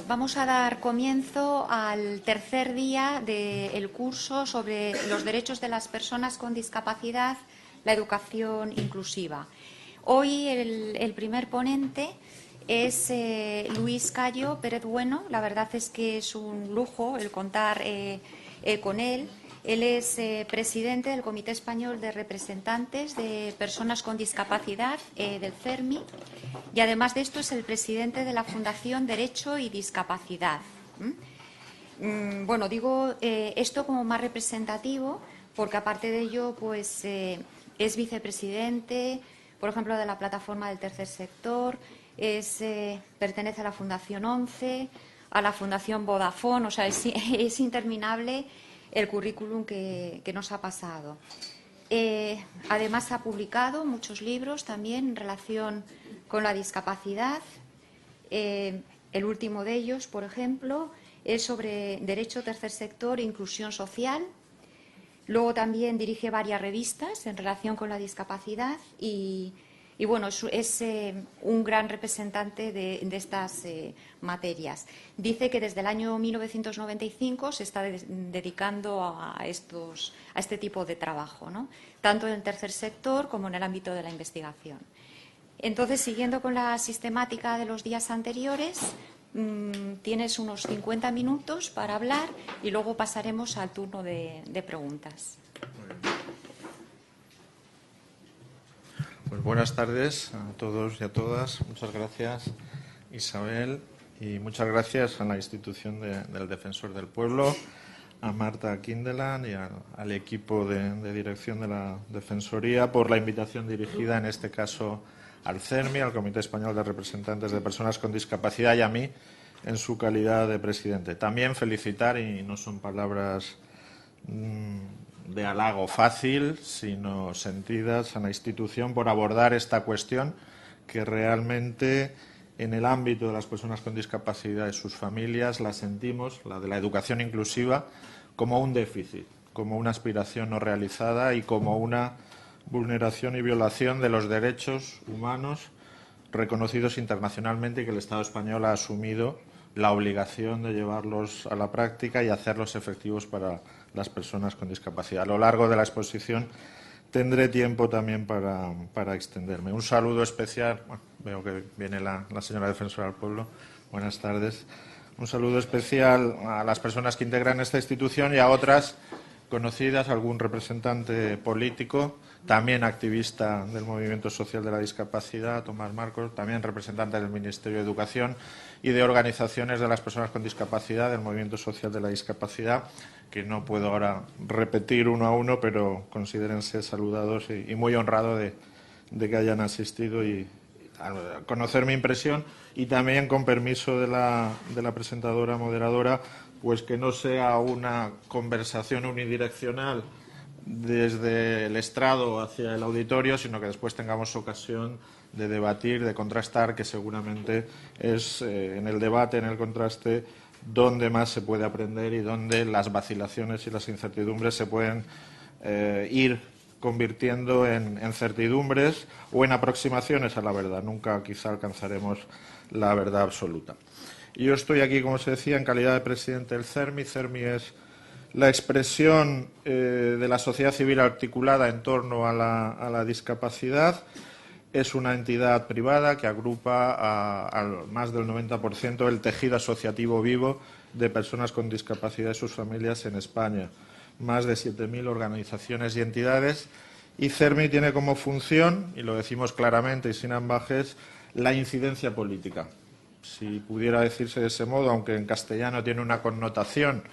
Vamos a dar comienzo al tercer día del curso sobre los derechos de las personas con discapacidad, la educación inclusiva. Hoy el primer ponente es Luis Cayo Pérez Bueno. La verdad es que es un lujo el contar con él. Él es presidente del Comité Español de Representantes de Personas con Discapacidad del CERMI y además de esto es el presidente de la Fundación Derecho y Discapacidad. Bueno, digo esto como más representativo porque aparte de ello pues es vicepresidente, por ejemplo, de la Plataforma del Tercer Sector, pertenece a la Fundación 11, a la Fundación Vodafone, o sea, es interminable el currículum que nos ha pasado. Además, ha publicado muchos libros también en relación con la discapacidad. El último de ellos, por ejemplo, es sobre derecho, tercer sector e inclusión social. Luego también dirige varias revistas en relación con la discapacidad y bueno, es un gran representante de estas materias. Dice que desde el año 1995 se está dedicando a este tipo de trabajo, ¿no? Tanto en el tercer sector como en el ámbito de la investigación. Entonces, siguiendo con la sistemática de los días anteriores, tienes unos 50 minutos para hablar y luego pasaremos al turno de preguntas. Pues buenas tardes a todos y a todas. Muchas gracias, Isabel, y muchas gracias a la institución del Defensor del Pueblo, a Marta Kindeland y al equipo de dirección de la Defensoría por la invitación dirigida, en este caso, al CERMI, al Comité Español de Representantes de Personas con Discapacidad, y a mí en su calidad de presidente. También felicitar, y no son palabras de halago fácil, sino sentidas, a la institución por abordar esta cuestión que realmente en el ámbito de las personas con discapacidad y sus familias la sentimos, la de la educación inclusiva, como un déficit, como una aspiración no realizada y como una vulneración y violación de los derechos humanos reconocidos internacionalmente y que el Estado español ha asumido la obligación de llevarlos a la práctica y hacerlos efectivos para las personas con discapacidad. A lo largo de la exposición tendré tiempo también para extenderme. Un saludo especial. Bueno, veo que viene la señora defensora del pueblo. Buenas tardes. Un saludo especial a las personas que integran esta institución y a otras conocidas, algún representante político, también activista del Movimiento Social de la Discapacidad, Tomás Marcos, también representante del Ministerio de Educación y de organizaciones de las personas con discapacidad, del Movimiento Social de la Discapacidad, que no puedo ahora repetir uno a uno, pero considérense saludados y muy honrado de que hayan asistido y a conocer mi impresión, y también, con permiso de la presentadora moderadora, pues que no sea una conversación unidireccional desde el estrado hacia el auditorio, sino que después tengamos ocasión de debatir, de contrastar, que seguramente es en el debate, en el contraste, donde más se puede aprender y donde las vacilaciones y las incertidumbres se pueden ir convirtiendo en certidumbres o en aproximaciones a la verdad. Nunca quizá alcanzaremos la verdad absoluta. Y yo estoy aquí, como se decía, en calidad de presidente del CERMI. CERMI es la expresión de la sociedad civil articulada en torno a la discapacidad. Es una entidad privada que agrupa al más del 90% del tejido asociativo vivo de personas con discapacidad y sus familias en España. Más de 7.000 organizaciones y entidades. Y CERMI tiene como función, y lo decimos claramente y sin ambajes, la incidencia política. Si pudiera decirse de ese modo, aunque en castellano tiene una connotación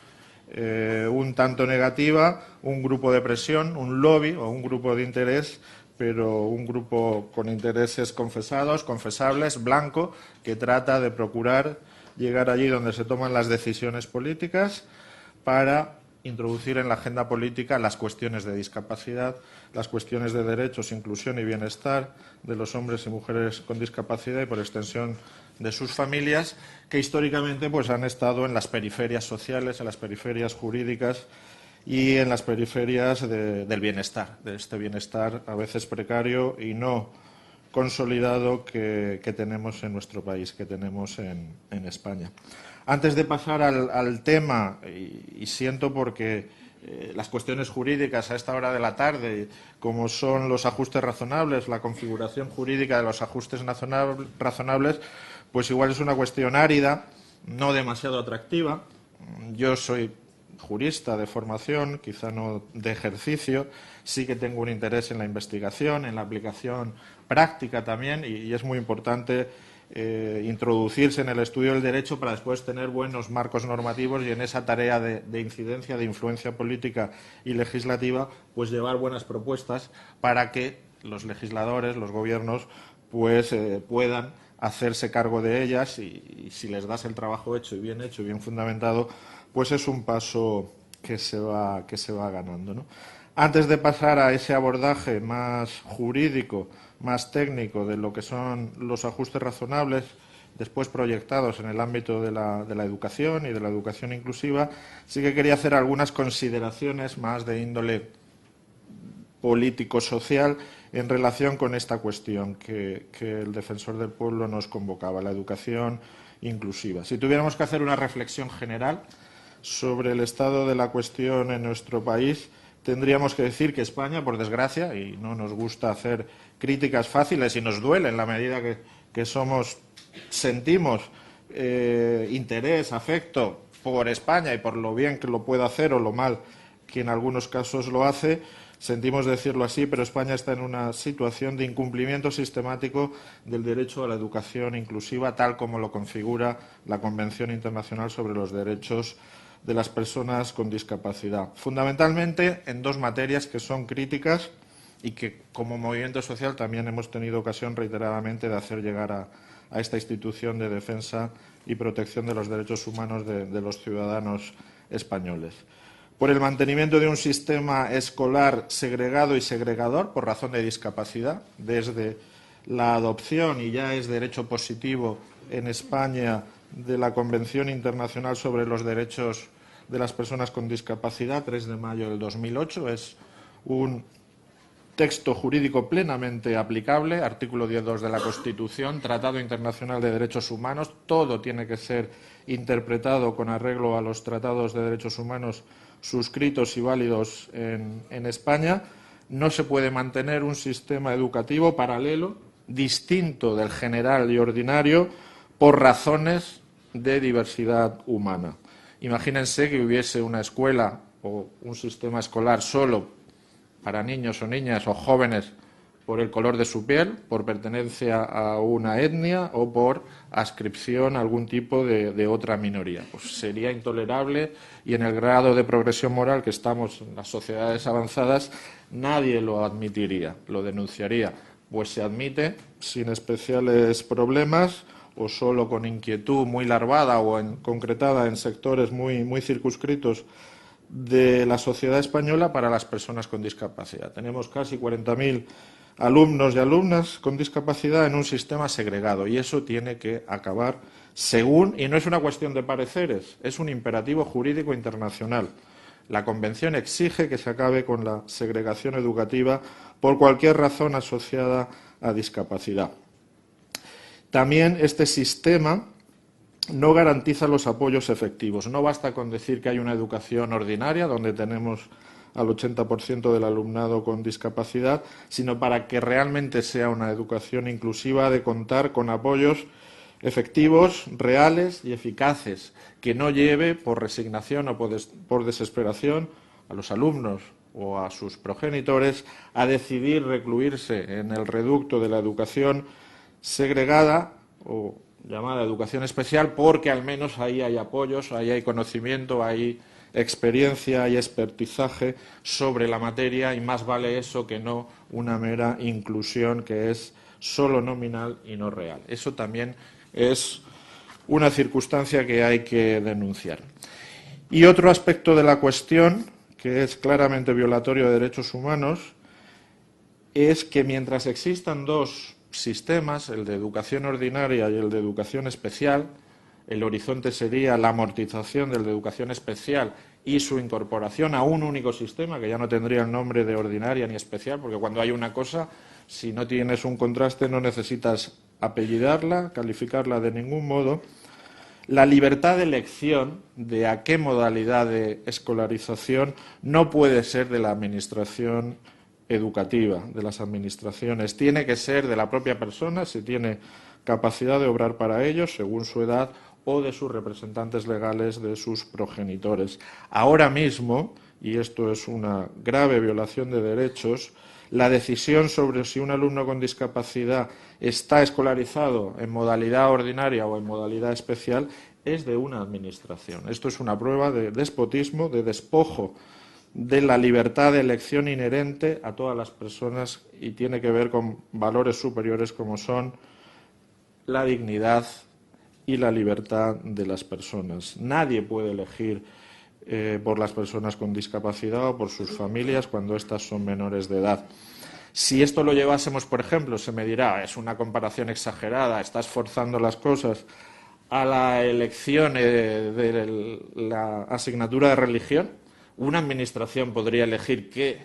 un tanto negativa, un grupo de presión, un lobby o un grupo de interés, pero un grupo con intereses confesados, confesables, blanco, que trata de procurar llegar allí donde se toman las decisiones políticas para introducir en la agenda política las cuestiones de discapacidad, las cuestiones de derechos, inclusión y bienestar de los hombres y mujeres con discapacidad y, por extensión, de sus familias, que históricamente pues han estado en las periferias sociales, en las periferias jurídicas y en las periferias del bienestar, de este bienestar a veces precario y no consolidado que tenemos en nuestro país, que tenemos en España. Antes de pasar al tema, y siento porque las cuestiones jurídicas a esta hora de la tarde, como son los ajustes razonables, la configuración jurídica de los ajustes razonables, pues igual es una cuestión árida, no demasiado atractiva. Yo soy jurista de formación, quizá no de ejercicio, sí que tengo un interés en la investigación, en la aplicación práctica también, y es muy importante introducirse en el estudio del derecho para después tener buenos marcos normativos y en esa tarea de incidencia, de influencia política y legislativa, pues llevar buenas propuestas para que los legisladores, los gobiernos, pues puedan hacerse cargo de ellas y si les das el trabajo hecho y bien fundamentado, pues es un paso que se va ganando, ¿no? Antes de pasar a ese abordaje más jurídico, más técnico de lo que son los ajustes razonables, después proyectados en el ámbito de la educación y de la educación inclusiva, sí que quería hacer algunas consideraciones más de índole político-social en relación con esta cuestión que el Defensor del Pueblo nos convocaba, la educación inclusiva. Si tuviéramos que hacer una reflexión general sobre el estado de la cuestión en nuestro país, tendríamos que decir que España, por desgracia, y no nos gusta hacer críticas fáciles y nos duele en la medida que sentimos interés, afecto por España y por lo bien que lo puede hacer o lo mal que en algunos casos lo hace, sentimos decirlo así, pero España está en una situación de incumplimiento sistemático del derecho a la educación inclusiva, tal como lo configura la Convención Internacional sobre los Derechos de las Personas con Discapacidad. Fundamentalmente en dos materias que son críticas y que como movimiento social también hemos tenido ocasión reiteradamente de hacer llegar a esta institución de defensa y protección de los derechos humanos de los ciudadanos españoles. Por el mantenimiento de un sistema escolar segregado y segregador por razón de discapacidad, desde la adopción, y ya es derecho positivo en España, de la Convención Internacional sobre los Derechos de las Personas con Discapacidad, 3 de mayo del 2008. Es un texto jurídico plenamente aplicable, artículo 10.2 de la Constitución, Tratado Internacional de Derechos Humanos. Todo tiene que ser interpretado con arreglo a los tratados de derechos humanos suscritos y válidos en España. No se puede mantener un sistema educativo paralelo, distinto del general y ordinario, por razones de diversidad humana. Imagínense que hubiese una escuela o un sistema escolar solo para niños o niñas o jóvenes por el color de su piel, por pertenencia a una etnia o por adscripción a algún tipo de otra minoría. Pues sería intolerable y en el grado de progresión moral que estamos en las sociedades avanzadas, nadie lo admitiría, lo denunciaría. Pues se admite sin especiales problemas o solo con inquietud muy larvada o concretada en sectores muy circunscritos de la sociedad española para las personas con discapacidad. Tenemos casi 40.000 alumnos y alumnas con discapacidad en un sistema segregado y eso tiene que acabar y no es una cuestión de pareceres, es un imperativo jurídico internacional. La Convención exige que se acabe con la segregación educativa por cualquier razón asociada a discapacidad. También este sistema no garantiza los apoyos efectivos. No basta con decir que hay una educación ordinaria, donde tenemos al 80% del alumnado con discapacidad, sino para que realmente sea una educación inclusiva, de contar con apoyos efectivos, reales y eficaces, que no lleve por resignación o por desesperación a los alumnos o a sus progenitores a decidir recluirse en el reducto de la educación segregada o llamada educación especial, porque al menos ahí hay apoyos, ahí hay conocimiento, hay experiencia, hay expertizaje sobre la materia y más vale eso que no una mera inclusión que es solo nominal y no real. Eso también es una circunstancia que hay que denunciar. Y otro aspecto de la cuestión, que es claramente violatorio de derechos humanos, es que mientras existan dos sistemas, el de educación ordinaria y el de educación especial, el horizonte sería la amortización del de educación especial y su incorporación a un único sistema, que ya no tendría el nombre de ordinaria ni especial, porque cuando hay una cosa Si no tienes un contraste, no necesitas apellidarla, calificarla de ningún modo. La libertad de elección de a qué modalidad de escolarización no puede ser de la administración educativa, de las administraciones. Tiene que ser de la propia persona, si tiene capacidad de obrar para ello, según su edad, o de sus representantes legales, de sus progenitores. Ahora mismo, y esto es una grave violación de derechos, la decisión sobre si un alumno con discapacidad está escolarizado en modalidad ordinaria o en modalidad especial es de una administración. Esto es una prueba de despotismo, de despojo de la libertad de elección inherente a todas las personas y tiene que ver con valores superiores como son la dignidad y la libertad de las personas. Nadie puede elegir por las personas con discapacidad o por sus familias cuando éstas son menores de edad. Si esto lo llevásemos, por ejemplo, se me dirá, es una comparación exagerada, estás forzando las cosas a la elección de la asignatura de religión. Una administración podría elegir qué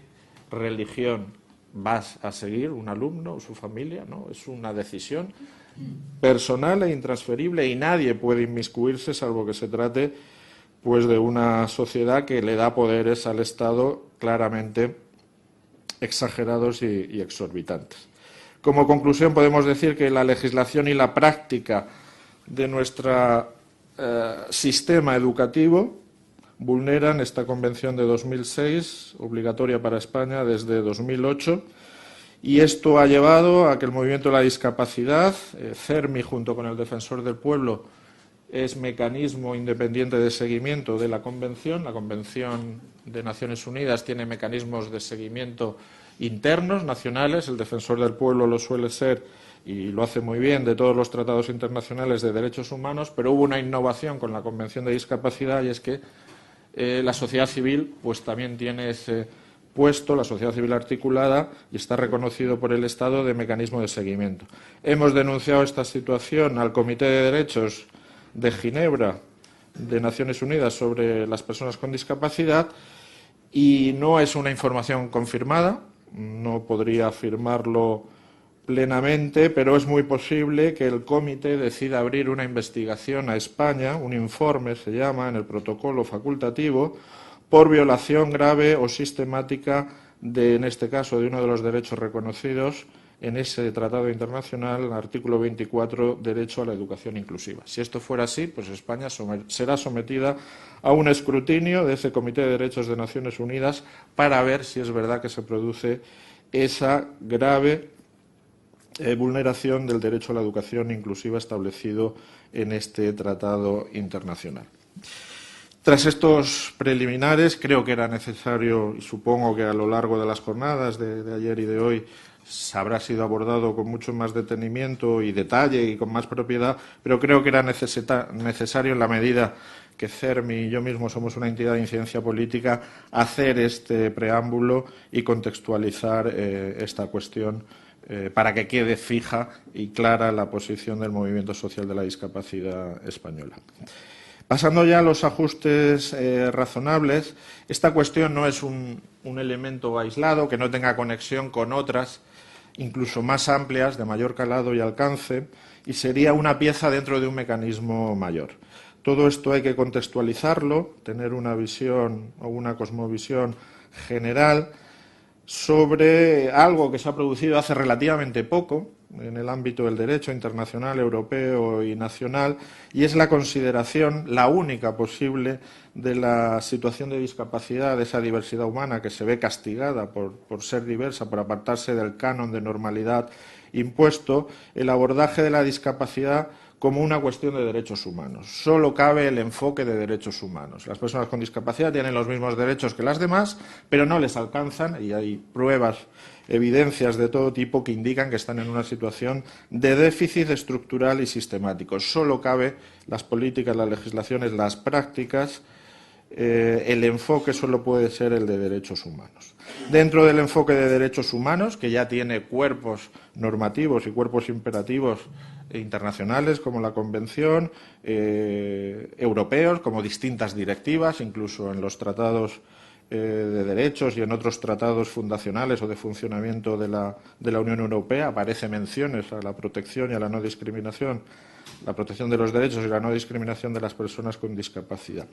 religión vas a seguir, un alumno o su familia, ¿no? Es una decisión personal e intransferible y nadie puede inmiscuirse salvo que se trate pues de una sociedad que le da poderes al Estado claramente exagerados y exorbitantes. Como conclusión podemos decir que la legislación y la práctica de nuestro sistema educativo vulneran esta Convención de 2006, obligatoria para España desde 2008, y esto ha llevado a que el movimiento de la discapacidad, CERMI, junto con el Defensor del Pueblo, es mecanismo independiente de seguimiento de la Convención. La Convención de Naciones Unidas tiene mecanismos de seguimiento internos, nacionales. El Defensor del Pueblo lo suele ser, y lo hace muy bien, de todos los tratados internacionales de derechos humanos, pero hubo una innovación con la Convención de Discapacidad y es que la sociedad civil pues también tiene ese puesto, la sociedad civil articulada, y está reconocido por el Estado de mecanismo de seguimiento. Hemos denunciado esta situación al Comité de Derechos de Ginebra de Naciones Unidas sobre las personas con discapacidad y no es una información confirmada, no podría afirmarlo plenamente, pero es muy posible que el comité decida abrir una investigación a España, un informe se llama, en el protocolo facultativo, por violación grave o sistemática de, en este caso, de uno de los derechos reconocidos en ese tratado internacional, el artículo 24, derecho a la educación inclusiva. Si esto fuera así, pues España será sometida a un escrutinio de ese Comité de Derechos de Naciones Unidas para ver si es verdad que se produce esa grave vulneración del derecho a la educación inclusiva establecido en este tratado internacional. Tras estos preliminares, creo que era necesario, y supongo que a lo largo de las jornadas de ayer y de hoy habrá sido abordado con mucho más detenimiento y detalle y con más propiedad, pero creo que era necesario, en la medida que CERMI y yo mismo somos una entidad de incidencia política, hacer este preámbulo y contextualizar esta cuestión para que quede fija y clara la posición del movimiento social de la discapacidad española. Pasando ya a los ajustes razonables, esta cuestión no es un elemento aislado que no tenga conexión con otras, incluso más amplias, de mayor calado y alcance, y sería una pieza dentro de un mecanismo mayor. Todo esto hay que contextualizarlo, tener una visión o una cosmovisión general sobre algo que se ha producido hace relativamente poco en el ámbito del derecho internacional, europeo y nacional, y es la consideración, la única posible, de la situación de discapacidad, de esa diversidad humana que se ve castigada por ser diversa, por apartarse del canon de normalidad impuesto, el abordaje de la discapacidad como una cuestión de derechos humanos. Solo cabe el enfoque de derechos humanos. Las personas con discapacidad tienen los mismos derechos que las demás, pero no les alcanzan, y hay pruebas, evidencias de todo tipo que indican que están en una situación de déficit estructural y sistemático. Solo cabe las políticas, las legislaciones, las prácticas, el enfoque solo puede ser el de derechos humanos. Dentro del enfoque de derechos humanos, que ya tiene cuerpos normativos y cuerpos imperativos internacionales como la Convención, europeos como distintas directivas, incluso en los tratados de Derechos y en otros tratados fundacionales o de funcionamiento de la Unión Europea aparece menciones a la protección y a la no discriminación, la protección de los derechos y la no discriminación de las personas con discapacidad.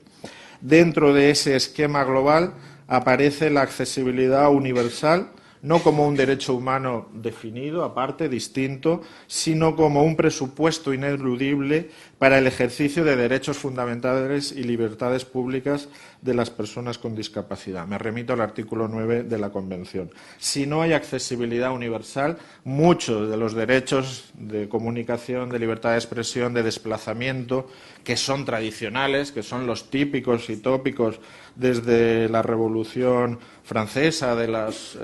Dentro de ese esquema global aparece la accesibilidad universal, no como un derecho humano definido, aparte, distinto, sino como un presupuesto ineludible para el ejercicio de derechos fundamentales y libertades públicas de las personas con discapacidad. Me remito al artículo 9 de la Convención. Si no hay accesibilidad universal, muchos de los derechos de comunicación, de libertad de expresión, de desplazamiento, que son tradicionales, que son los típicos y tópicos desde la Revolución Francesa, de las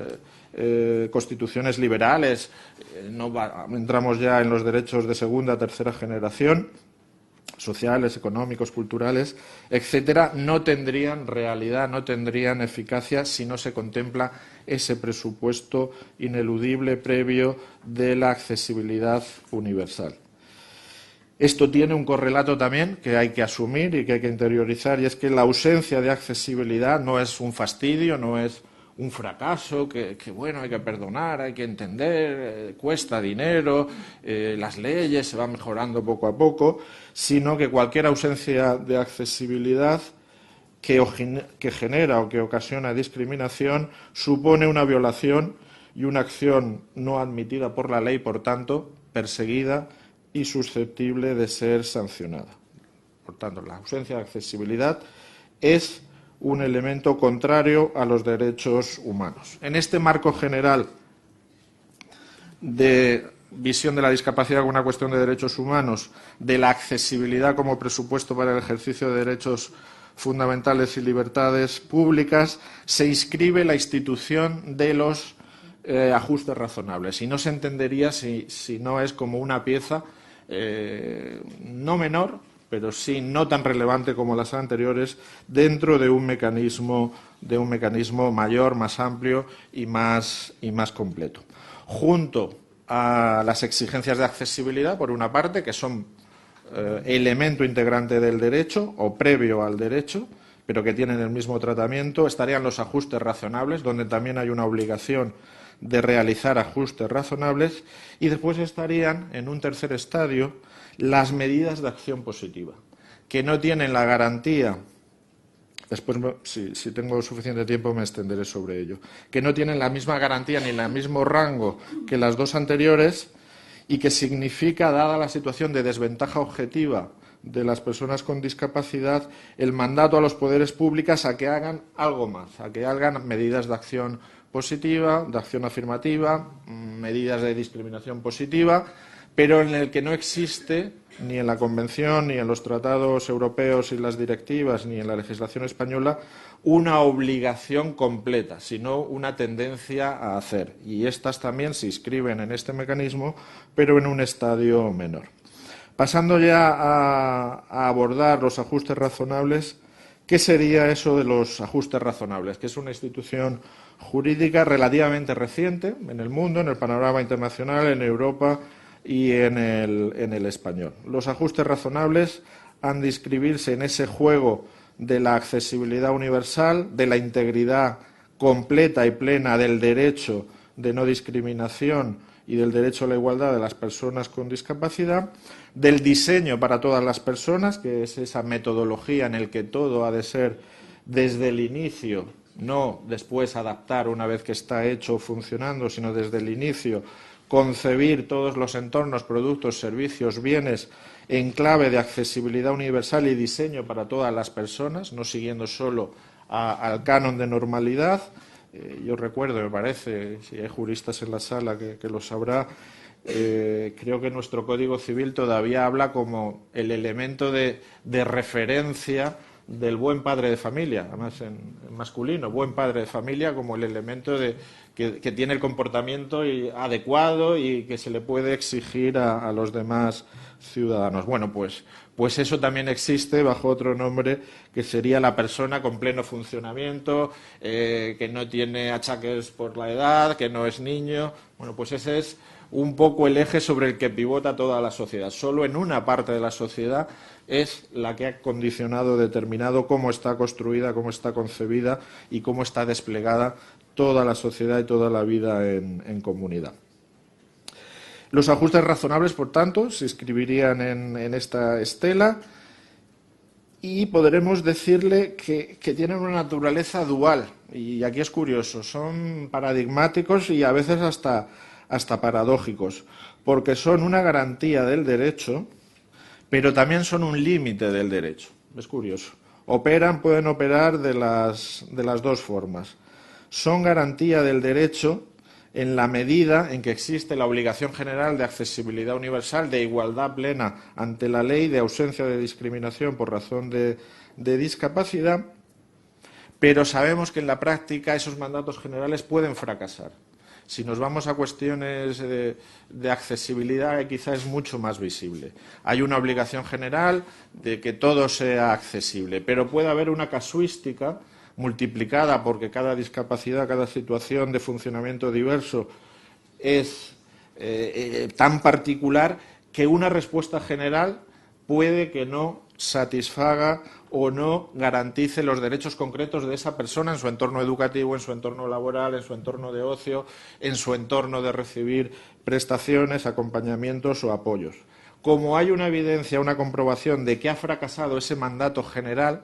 constituciones liberales, entramos ya en los derechos de segunda, tercera generación, sociales, económicos, culturales, etcétera, no tendrían realidad, no tendrían eficacia si no se contempla ese presupuesto ineludible previo de la accesibilidad universal. Esto tiene un correlato también que hay que asumir y que hay que interiorizar, y es que la ausencia de accesibilidad no es un fastidio, no es un fracaso, que bueno, hay que perdonar, hay que entender, cuesta dinero, las leyes se van mejorando poco a poco, sino que cualquier ausencia de accesibilidad que genera o que ocasiona discriminación supone una violación y una acción no admitida por la ley, por tanto, perseguida y susceptible de ser sancionada. Por tanto, la ausencia de accesibilidad es un elemento contrario a los derechos humanos. En este marco general de visión de la discapacidad como una cuestión de derechos humanos, de la accesibilidad como presupuesto para el ejercicio de derechos fundamentales y libertades públicas, se inscribe la institución de los ajustes razonables. Y no se entendería si no es como una pieza no menor, pero sí no tan relevante como las anteriores, dentro de un mecanismo mayor, más amplio y más completo. Junto a las exigencias de accesibilidad, por una parte, que son elemento integrante del derecho o previo al derecho, pero que tienen el mismo tratamiento, estarían los ajustes razonables, donde también hay una obligación de realizar ajustes razonables, y después estarían, en un tercer estadio, las medidas de acción positiva, que no tienen la garantía, después si tengo suficiente tiempo me extenderé sobre ello, que no tienen la misma garantía ni el mismo rango que las dos anteriores, y que significa, dada la situación de desventaja objetiva de las personas con discapacidad, el mandato a los poderes públicos a que hagan algo más, a que hagan medidas de acción positiva, de acción afirmativa, medidas de discriminación positiva, pero en el que no existe ni en la Convención, ni en los tratados europeos y las directivas, ni en la legislación española, una obligación completa, sino una tendencia a hacer. Y estas también se inscriben en este mecanismo, pero en un estadio menor. Pasando ya a abordar los ajustes razonables, ¿qué sería eso de los ajustes razonables? Que es una institución jurídica relativamente reciente en el mundo, en el panorama internacional, en Europa y en el español. Los ajustes razonables han de inscribirse en ese juego de la accesibilidad universal, de la integridad completa y plena del derecho de no discriminación y del derecho a la igualdad de las personas con discapacidad, del diseño para todas las personas, que es esa metodología en la que todo ha de ser desde el inicio, no después adaptar una vez que está hecho o funcionando, sino desde el inicio concebir todos los entornos, productos, servicios, bienes en clave de accesibilidad universal y diseño para todas las personas, no siguiendo solo al canon de normalidad. Yo recuerdo, me parece, si hay juristas en la sala que lo sabrá, creo que nuestro Código Civil todavía habla como el elemento de referencia del buen padre de familia, además en masculino, buen padre de familia como el elemento que tiene el comportamiento adecuado y que se le puede exigir a los demás ciudadanos. Bueno, pues eso también existe bajo otro nombre, que sería la persona con pleno funcionamiento, que no tiene achaques por la edad, que no es niño. Bueno, pues ese es un poco el eje sobre el que pivota toda la sociedad. Solo en una parte de la sociedad es la que ha condicionado, determinado cómo está construida, cómo está concebida y cómo está desplegada toda la sociedad y toda la vida en comunidad. Los ajustes razonables, por tanto, se inscribirían en esta estela y podremos decirle que tienen una naturaleza dual. Y aquí es curioso, son paradigmáticos y a veces hasta paradójicos, porque son una garantía del derecho, pero también son un límite del derecho. Es curioso. Pueden operar de las dos formas. Son garantía del derecho en la medida en que existe la obligación general de accesibilidad universal, de igualdad plena ante la ley, de ausencia de discriminación por razón de discapacidad, pero sabemos que en la práctica esos mandatos generales pueden fracasar. Si nos vamos a cuestiones de accesibilidad, quizá es mucho más visible. Hay una obligación general de que todo sea accesible, pero puede haber una casuística multiplicada porque cada discapacidad, cada situación de funcionamiento diverso es tan particular que una respuesta general puede que no satisfaga o no garantice los derechos concretos de esa persona en su entorno educativo, en su entorno laboral, en su entorno de ocio, en su entorno de recibir prestaciones, acompañamientos o apoyos. Como hay una evidencia, una comprobación de que ha fracasado ese mandato general,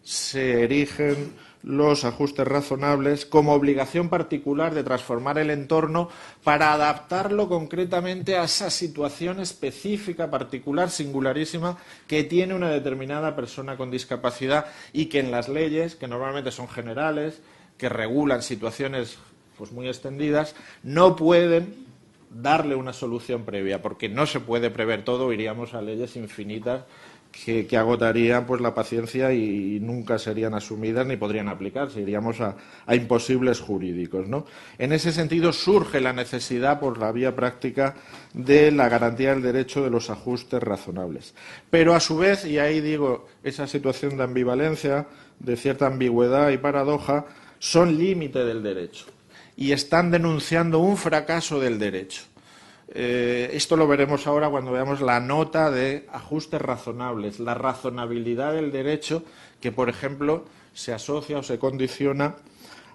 se erigen los ajustes razonables como obligación particular de transformar el entorno para adaptarlo concretamente a esa situación específica, particular, singularísima que tiene una determinada persona con discapacidad y que en las leyes, que normalmente son generales, que regulan situaciones pues muy extendidas, no pueden darle una solución previa, porque no se puede prever todo, iríamos a leyes infinitas que agotarían pues la paciencia y nunca serían asumidas ni podrían aplicarse, iríamos a imposibles jurídicos, ¿no? En ese sentido surge la necesidad por la vía práctica de la garantía del derecho de los ajustes razonables. Pero a su vez, y ahí digo, esa situación de ambivalencia, de cierta ambigüedad y paradoja, son límite del derecho y están denunciando un fracaso del derecho. Esto lo veremos ahora cuando veamos la nota de ajustes razonables, la razonabilidad del derecho que, por ejemplo, se asocia o se condiciona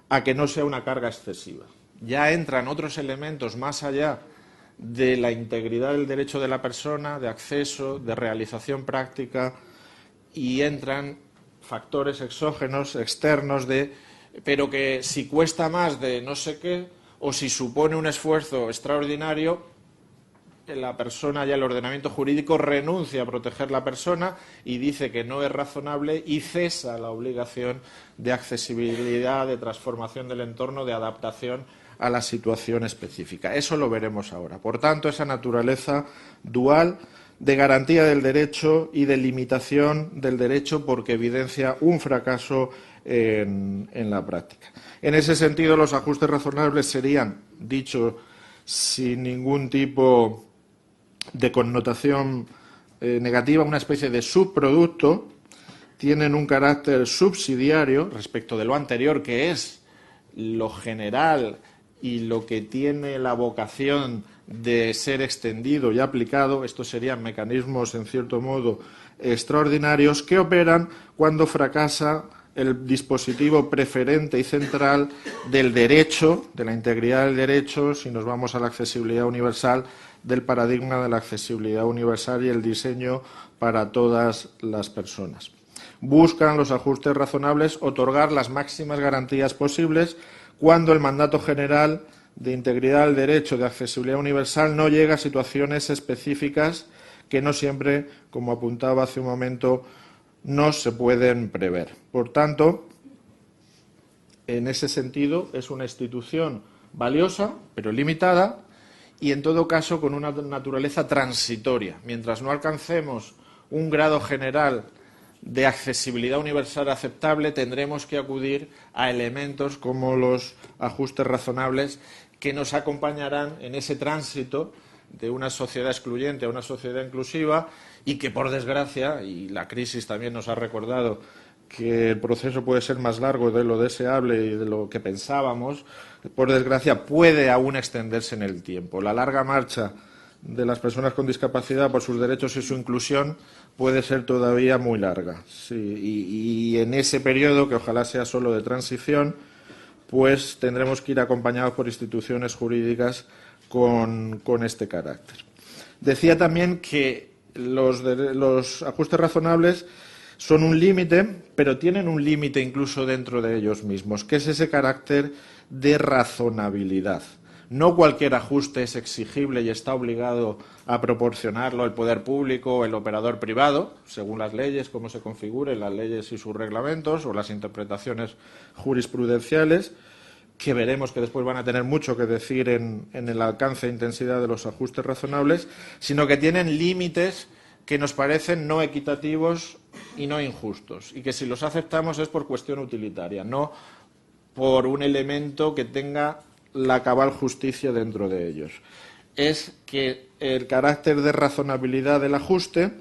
a que no sea una carga excesiva. Ya entran otros elementos más allá de la integridad del derecho de la persona, de acceso, de realización práctica, y entran factores exógenos, externos, pero que si cuesta más de no sé qué o si supone un esfuerzo extraordinario, la persona, ya el ordenamiento jurídico renuncia a proteger la persona y dice que no es razonable y cesa la obligación de accesibilidad, de transformación del entorno, de adaptación a la situación específica. Eso lo veremos ahora. Por tanto, esa naturaleza dual de garantía del derecho y de limitación del derecho porque evidencia un fracaso en la práctica. En ese sentido, los ajustes razonables serían, dicho sin ningún tipo de connotación negativa, una especie de subproducto, tienen un carácter subsidiario respecto de lo anterior, que es lo general y lo que tiene la vocación de ser extendido y aplicado. Estos serían mecanismos, en cierto modo, extraordinarios que operan cuando fracasa el dispositivo preferente y central del derecho, de la integridad del derecho, si nos vamos a la accesibilidad universal, del paradigma de la accesibilidad universal y el diseño para todas las personas. Buscan los ajustes razonables otorgar las máximas garantías posibles cuando el mandato general de integridad del derecho de accesibilidad universal no llega a situaciones específicas que no siempre, como apuntaba hace un momento, no se pueden prever. Por tanto, en ese sentido, es una institución valiosa, pero limitada, y en todo caso con una naturaleza transitoria. Mientras no alcancemos un grado general de accesibilidad universal aceptable, tendremos que acudir a elementos como los ajustes razonables que nos acompañarán en ese tránsito de una sociedad excluyente a una sociedad inclusiva y que, por desgracia, y la crisis también nos ha recordado que el proceso puede ser más largo de lo deseable y de lo que pensábamos, por desgracia, puede aún extenderse en el tiempo. La larga marcha de las personas con discapacidad por sus derechos y su inclusión puede ser todavía muy larga. Sí, y en ese periodo, que ojalá sea solo de transición, pues tendremos que ir acompañados por instituciones jurídicas con este carácter. Decía también que los ajustes razonables son un límite, pero tienen un límite incluso dentro de ellos mismos, que es ese carácter de razonabilidad. No cualquier ajuste es exigible y está obligado a proporcionarlo el poder público o el operador privado, según las leyes, cómo se configuren las leyes y sus reglamentos o las interpretaciones jurisprudenciales, que veremos que después van a tener mucho que decir en el alcance e intensidad de los ajustes razonables, sino que tienen límites que nos parecen no equitativos y no injustos, y que si los aceptamos es por cuestión utilitaria, no por un elemento que tenga la cabal justicia dentro de ellos. Es que el carácter de razonabilidad del ajuste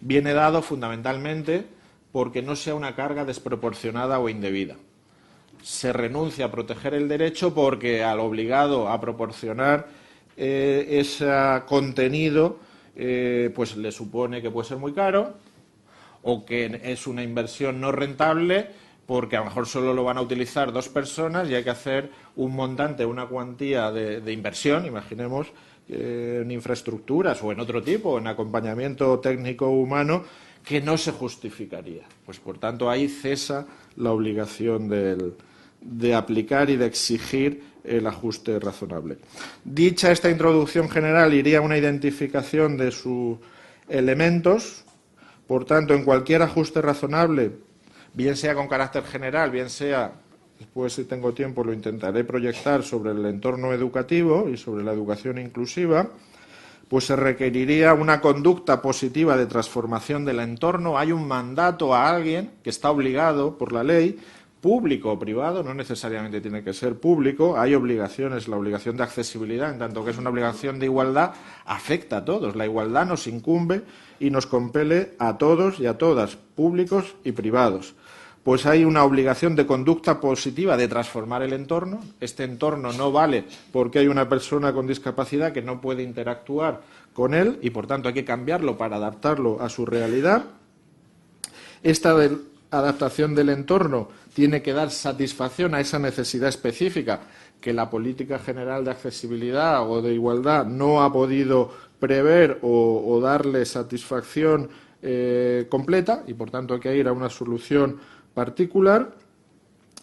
viene dado fundamentalmente porque no sea una carga desproporcionada o indebida. Se renuncia a proteger el derecho porque al obligado a proporcionar ese contenido pues le supone que puede ser muy caro o que es una inversión no rentable porque a lo mejor solo lo van a utilizar 2 personas y hay que hacer un montante, una cuantía de inversión, imaginemos, en infraestructuras o en otro tipo, en acompañamiento técnico humano, que no se justificaría. Pues por tanto ahí cesa la obligación de aplicar y de exigir el ajuste razonable. Dicha esta introducción general, iría a una identificación de sus elementos. Por tanto, en cualquier ajuste razonable, bien sea con carácter general, bien sea, después si tengo tiempo lo intentaré proyectar sobre el entorno educativo y sobre la educación inclusiva, pues se requeriría una conducta positiva de transformación del entorno. Hay un mandato a alguien que está obligado por la ley, público o privado, no necesariamente tiene que ser público, hay obligaciones, la obligación de accesibilidad, en tanto que es una obligación de igualdad, afecta a todos. La igualdad nos incumbe y nos compele a todos y a todas, públicos y privados. Pues hay una obligación de conducta positiva de transformar el entorno. Este entorno no vale porque hay una persona con discapacidad que no puede interactuar con él y, por tanto, hay que cambiarlo para adaptarlo a su realidad. Esta adaptación del entorno tiene que dar satisfacción a esa necesidad específica que la política general de accesibilidad o de igualdad no ha podido prever o darle satisfacción completa y, por tanto, hay que ir a una solución particular.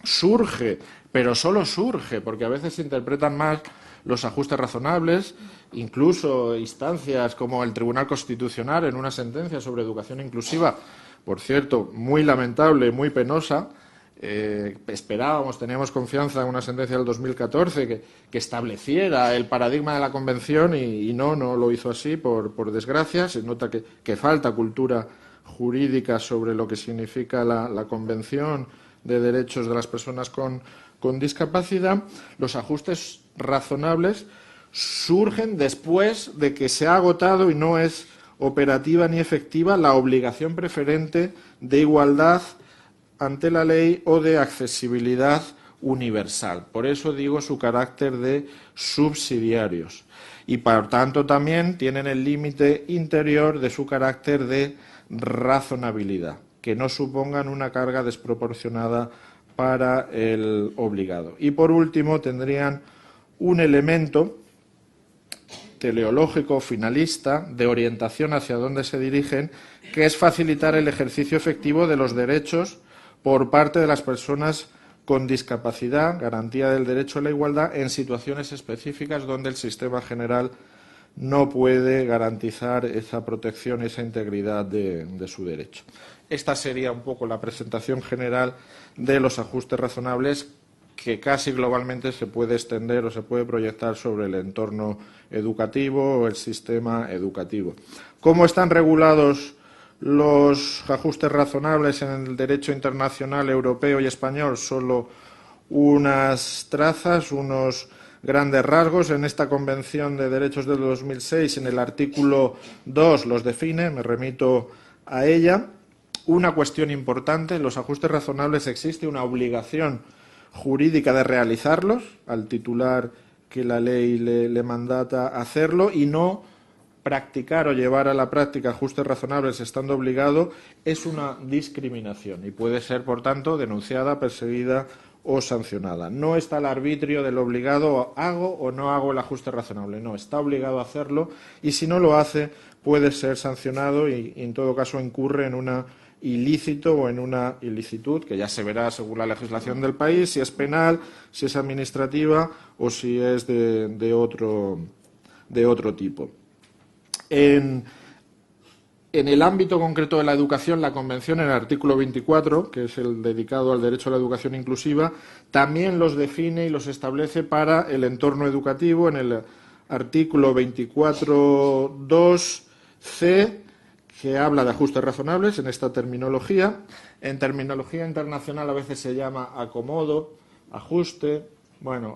Surge, pero solo surge, porque a veces se interpretan más los ajustes razonables, incluso instancias como el Tribunal Constitucional en una sentencia sobre educación inclusiva, por cierto, muy lamentable, muy penosa. Teníamos confianza en una sentencia del 2014 que estableciera el paradigma de la Convención y no lo hizo así, por desgracia. Se nota que falta cultura jurídica sobre lo que significa la Convención de Derechos de las Personas con discapacidad. Los ajustes razonables surgen después de que se ha agotado y no es operativa ni efectiva la obligación preferente de igualdad ante la ley o de accesibilidad universal. Por eso digo su carácter de subsidiarios. Y, por tanto, también tienen el límite interior de su carácter de razonabilidad, que no supongan una carga desproporcionada para el obligado. Y, por último, tendrían un elemento teleológico, finalista, de orientación hacia dónde se dirigen, que es facilitar el ejercicio efectivo de los derechos por parte de las personas con discapacidad, garantía del derecho a la igualdad en situaciones específicas donde el sistema general no puede garantizar esa protección, esa integridad de su derecho. Esta sería un poco la presentación general de los ajustes razonables que casi globalmente se puede extender o se puede proyectar sobre el entorno educativo o el sistema educativo. ¿Cómo están regulados los ajustes razonables en el derecho internacional europeo y español? Solo unas trazas, unos grandes rasgos. En esta Convención de Derechos del 2006, en el artículo 2 los define, me remito a ella. una cuestión importante: en los ajustes razonables existe una obligación jurídica de realizarlos al titular que la ley le mandata hacerlo, y no practicar o llevar a la práctica ajustes razonables estando obligado es una discriminación y puede ser, por tanto, denunciada, perseguida o sancionada. No está al arbitrio del obligado, hago o no hago el ajuste razonable, no, está obligado a hacerlo, y si no lo hace puede ser sancionado y en todo caso incurre en un ilícito o en una ilicitud, que ya se verá según la legislación del país, si es penal, si es administrativa o si es de otro tipo. En el ámbito concreto de la educación, la Convención, en el artículo 24, que es el dedicado al derecho a la educación inclusiva, también los define y los establece para el entorno educativo en el artículo 24.2c, que habla de ajustes razonables en esta terminología. En terminología internacional a veces se llama acomodo, ajuste,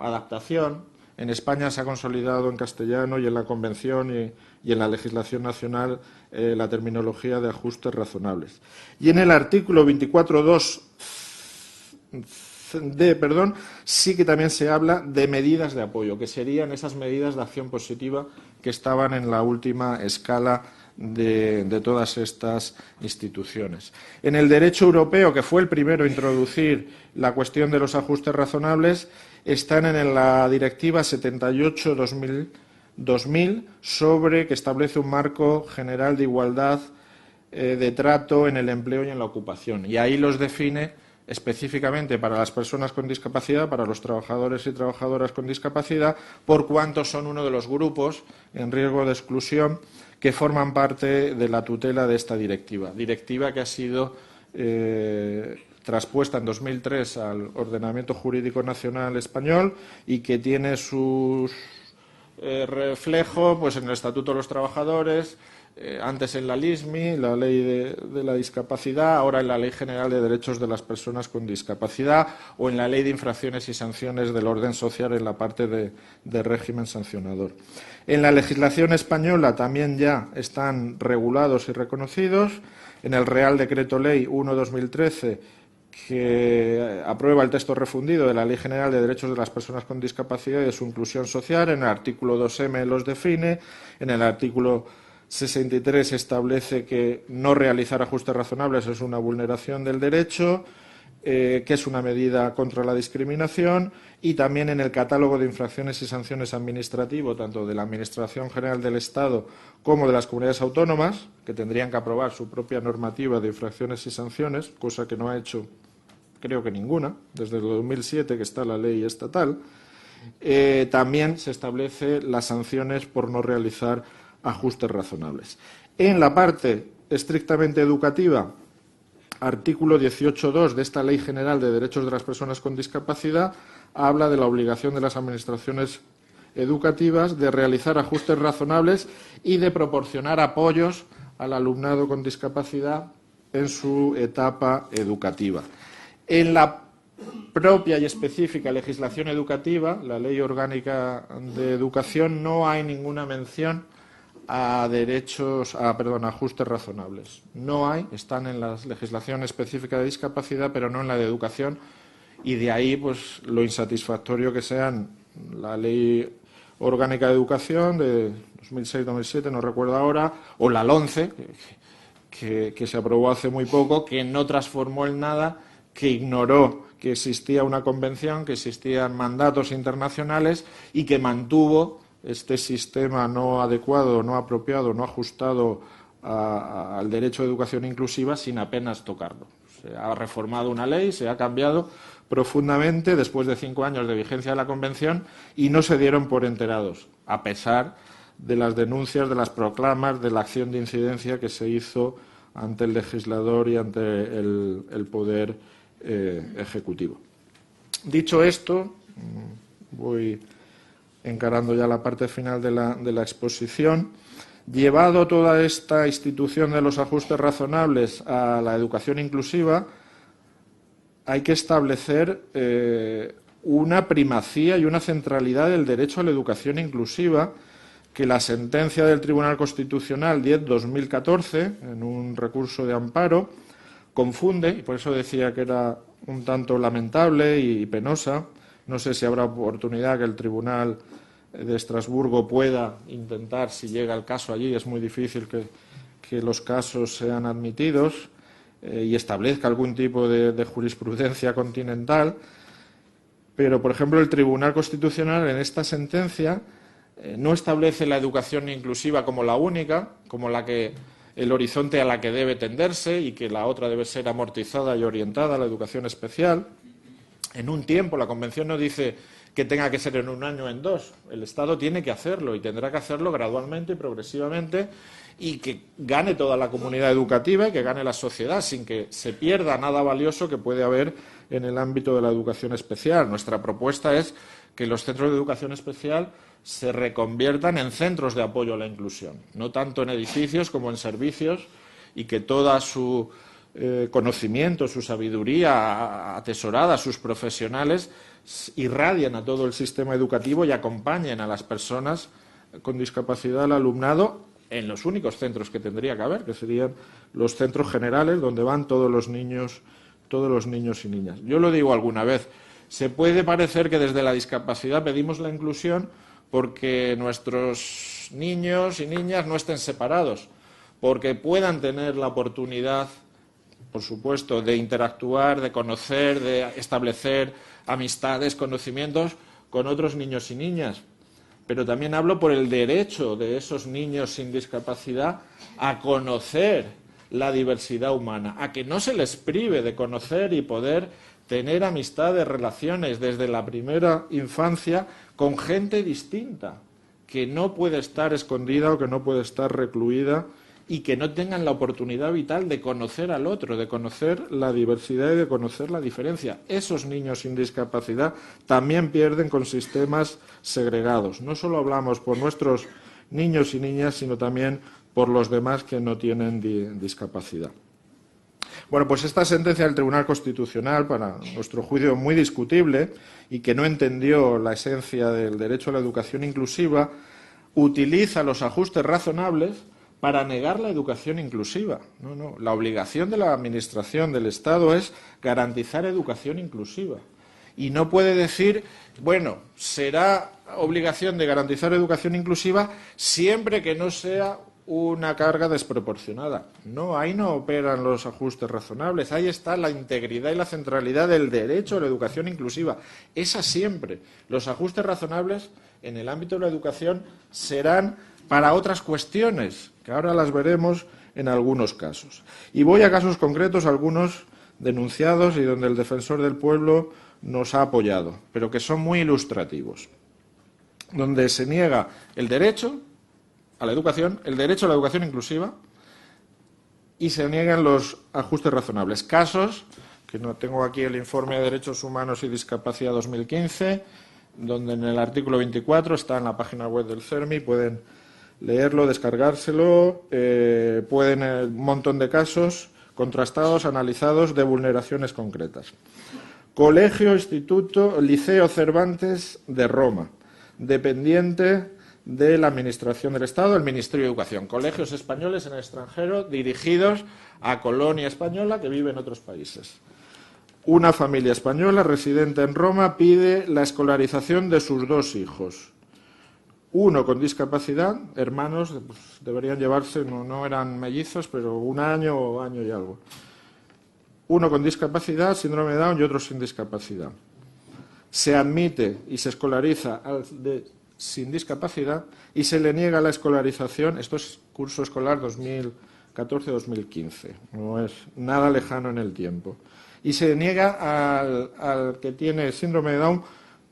adaptación. En España se ha consolidado en castellano y en la Convención y en la legislación nacional la terminología de ajustes razonables. Y en el artículo 24.2d, sí que también se habla de medidas de apoyo, que serían esas medidas de acción positiva que estaban en la última escala de todas estas instituciones. En el derecho europeo, que fue el primero a introducir la cuestión de los ajustes razonables, están en la Directiva 78/2000 que establece un marco general de igualdad de trato en el empleo y en la ocupación. Y ahí los define específicamente para las personas con discapacidad, para los trabajadores y trabajadoras con discapacidad, por cuanto son uno de los grupos en riesgo de exclusión que forman parte de la tutela de esta directiva. Directiva que ha sido traspuesta en 2003 al ordenamiento jurídico nacional español y que tiene sus reflejo en el Estatuto de los Trabajadores, antes en la LISMI, la Ley de la Discapacidad, ahora en la Ley General de Derechos de las Personas con Discapacidad o en la Ley de Infracciones y Sanciones del Orden Social en la parte de régimen sancionador. En la legislación española también ya están regulados y reconocidos. En el Real Decreto Ley 1/2013, que aprueba el texto refundido de la Ley General de Derechos de las Personas con Discapacidad y de su inclusión social, en el artículo 2m los define, en el artículo 63 establece que no realizar ajustes razonables es una vulneración del derecho, que es una medida contra la discriminación, y también en el catálogo de infracciones y sanciones administrativo, tanto de la Administración General del Estado como de las comunidades autónomas, que tendrían que aprobar su propia normativa de infracciones y sanciones, cosa que no ha hecho, creo que ninguna, desde el 2007 que está la ley estatal. También se establecen las sanciones por no realizar ajustes razonables. En la parte estrictamente educativa, artículo 18.2 de esta Ley General de Derechos de las Personas con Discapacidad habla de la obligación de las administraciones educativas de realizar ajustes razonables y de proporcionar apoyos al alumnado con discapacidad en su etapa educativa. En la propia y específica legislación educativa, la Ley Orgánica de Educación, no hay ninguna mención a ajustes razonables. No hay, están en la legislación específica de discapacidad, pero no en la de educación, y de ahí lo insatisfactorio que sean la Ley Orgánica de Educación de 2006-2007, no recuerdo ahora, o la LOMCE, que se aprobó hace muy poco, que no transformó en nada, que ignoró que existía una convención, que existían mandatos internacionales y que mantuvo este sistema no adecuado, no apropiado, no ajustado al derecho de educación inclusiva sin apenas tocarlo. Se ha reformado una ley, se ha cambiado profundamente después de 5 años de vigencia de la Convención y no se dieron por enterados, a pesar de las denuncias, de las proclamas, de la acción de incidencia que se hizo ante el legislador y ante el Poder Ejecutivo. Dicho esto, voy encarando ya la parte final de la exposición. Llevado toda esta institución de los ajustes razonables a la educación inclusiva, hay que establecer una primacía y una centralidad del derecho a la educación inclusiva que la sentencia del Tribunal Constitucional 10/2014, en un recurso de amparo, confunde, y por eso decía que era un tanto lamentable y penosa. No sé si habrá oportunidad que el Tribunal de Estrasburgo pueda intentar, si llega el caso allí, es muy difícil que los casos sean admitidos, y establezca algún tipo de jurisprudencia continental. Pero, por ejemplo, el Tribunal Constitucional en esta sentencia no establece la educación inclusiva como la única, como el horizonte a la que debe tenderse, y que la otra debe ser amortizada y orientada a la educación especial. En un tiempo, la Convención no dice que tenga que ser en un año o en dos. El Estado tiene que hacerlo y tendrá que hacerlo gradualmente y progresivamente, y que gane toda la comunidad educativa y que gane la sociedad, sin que se pierda nada valioso que puede haber en el ámbito de la educación especial. Nuestra propuesta es que los centros de educación especial se reconviertan en centros de apoyo a la inclusión, no tanto en edificios como en servicios, y que toda su conocimiento, su sabiduría atesorada, sus profesionales, irradien a todo el sistema educativo y acompañen a las personas con discapacidad, al alumnado, en los únicos centros que tendría que haber, que serían los centros generales, donde van todos los niños y niñas. Yo lo digo alguna vez, se puede parecer que desde la discapacidad pedimos la inclusión porque nuestros niños y niñas no estén separados, porque puedan tener la oportunidad, por supuesto, de interactuar, de conocer, de establecer amistades, conocimientos con otros niños y niñas. Pero también hablo por el derecho de esos niños sin discapacidad a conocer la diversidad humana, a que no se les prive de conocer y poder tener amistades, relaciones desde la primera infancia con gente distinta, que no puede estar escondida o que no puede estar recluida, y que no tengan la oportunidad vital de conocer al otro, de conocer la diversidad y de conocer la diferencia. Esos niños sin discapacidad también pierden con sistemas segregados. No solo hablamos por nuestros niños y niñas, sino también por los demás que no tienen discapacidad. Bueno, pues esta sentencia del Tribunal Constitucional, para nuestro juicio muy discutible, y que no entendió la esencia del derecho a la educación inclusiva, utiliza los ajustes razonables para negar la educación inclusiva. No. La obligación de la Administración del Estado es garantizar educación inclusiva. Y no puede decir, bueno, será obligación de garantizar educación inclusiva siempre que no sea una carga desproporcionada. No, ahí no operan los ajustes razonables. Ahí está la integridad y la centralidad del derecho a la educación inclusiva. Esa siempre. Los ajustes razonables en el ámbito de la educación serán para otras cuestiones, que ahora las veremos en algunos casos. Y voy a casos concretos, algunos denunciados y donde el Defensor del Pueblo nos ha apoyado, pero que son muy ilustrativos, donde se niega el derecho a la educación, el derecho a la educación inclusiva, y se niegan los ajustes razonables. Casos, que no tengo aquí el informe de Derechos Humanos y Discapacidad 2015, donde en el artículo 24 está en la página web del CERMI, pueden leerlo, descargárselo, pueden un montón de casos contrastados, analizados, de vulneraciones concretas. Colegio, Instituto, Liceo Cervantes de Roma, dependiente de la Administración del Estado, el Ministerio de Educación. Colegios españoles en el extranjero dirigidos a colonia española que vive en otros países. Una familia española residente en Roma pide la escolarización de sus dos hijos. Uno con discapacidad, hermanos, pues deberían llevarse, no eran mellizos, pero un año o año y algo. Uno con discapacidad, síndrome de Down, y otro sin discapacidad. Se admite y se escolariza sin discapacidad y se le niega la escolarización. Esto es curso escolar 2014-2015, no es nada lejano en el tiempo. Y se niega al que tiene síndrome de Down,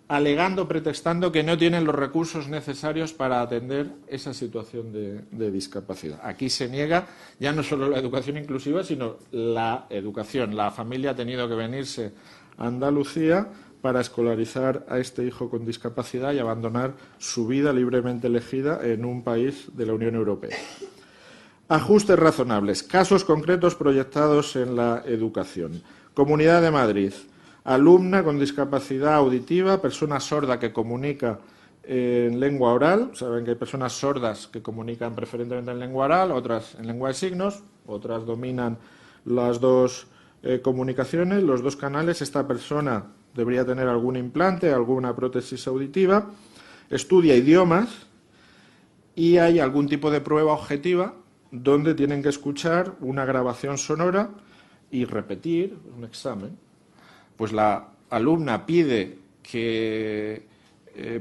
alegando, pretextando que no tienen los recursos necesarios para atender esa situación de discapacidad. Aquí se niega ya no solo la educación inclusiva, sino la educación. La familia ha tenido que venirse a Andalucía para escolarizar a este hijo con discapacidad y abandonar su vida libremente elegida en un país de la Unión Europea. Ajustes razonables. Casos concretos proyectados en la educación. Comunidad de Madrid. Alumna con discapacidad auditiva, persona sorda que comunica en lengua oral. Saben que hay personas sordas que comunican preferentemente en lengua oral, otras en lengua de signos, otras dominan las dos comunicaciones, los 2 canales. Esta persona debería tener algún implante, alguna prótesis auditiva, estudia idiomas y hay algún tipo de prueba objetiva donde tienen que escuchar una grabación sonora y repetir un examen. Pues la alumna pide que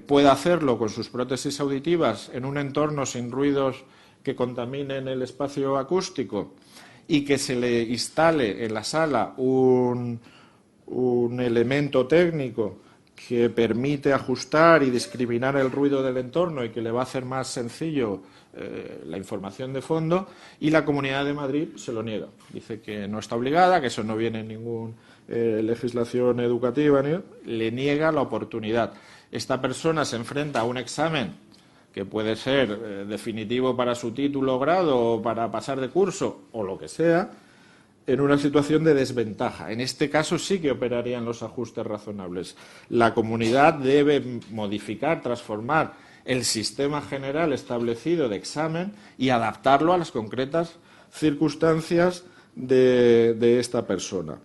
pueda hacerlo con sus prótesis auditivas en un entorno sin ruidos que contaminen el espacio acústico y que se le instale en la sala un elemento técnico que permite ajustar y discriminar el ruido del entorno y que le va a hacer más sencillo la información de fondo, y la Comunidad de Madrid se lo niega. Dice que no está obligada, que eso no viene en ninguna legislación educativa, le niega la oportunidad. Esta persona se enfrenta a un examen que puede ser definitivo para su título o grado o para pasar de curso o lo que sea, en una situación de desventaja. En este caso sí que operarían los ajustes razonables. La comunidad debe modificar, transformar el sistema general establecido de examen y adaptarlo a las concretas circunstancias de esta persona.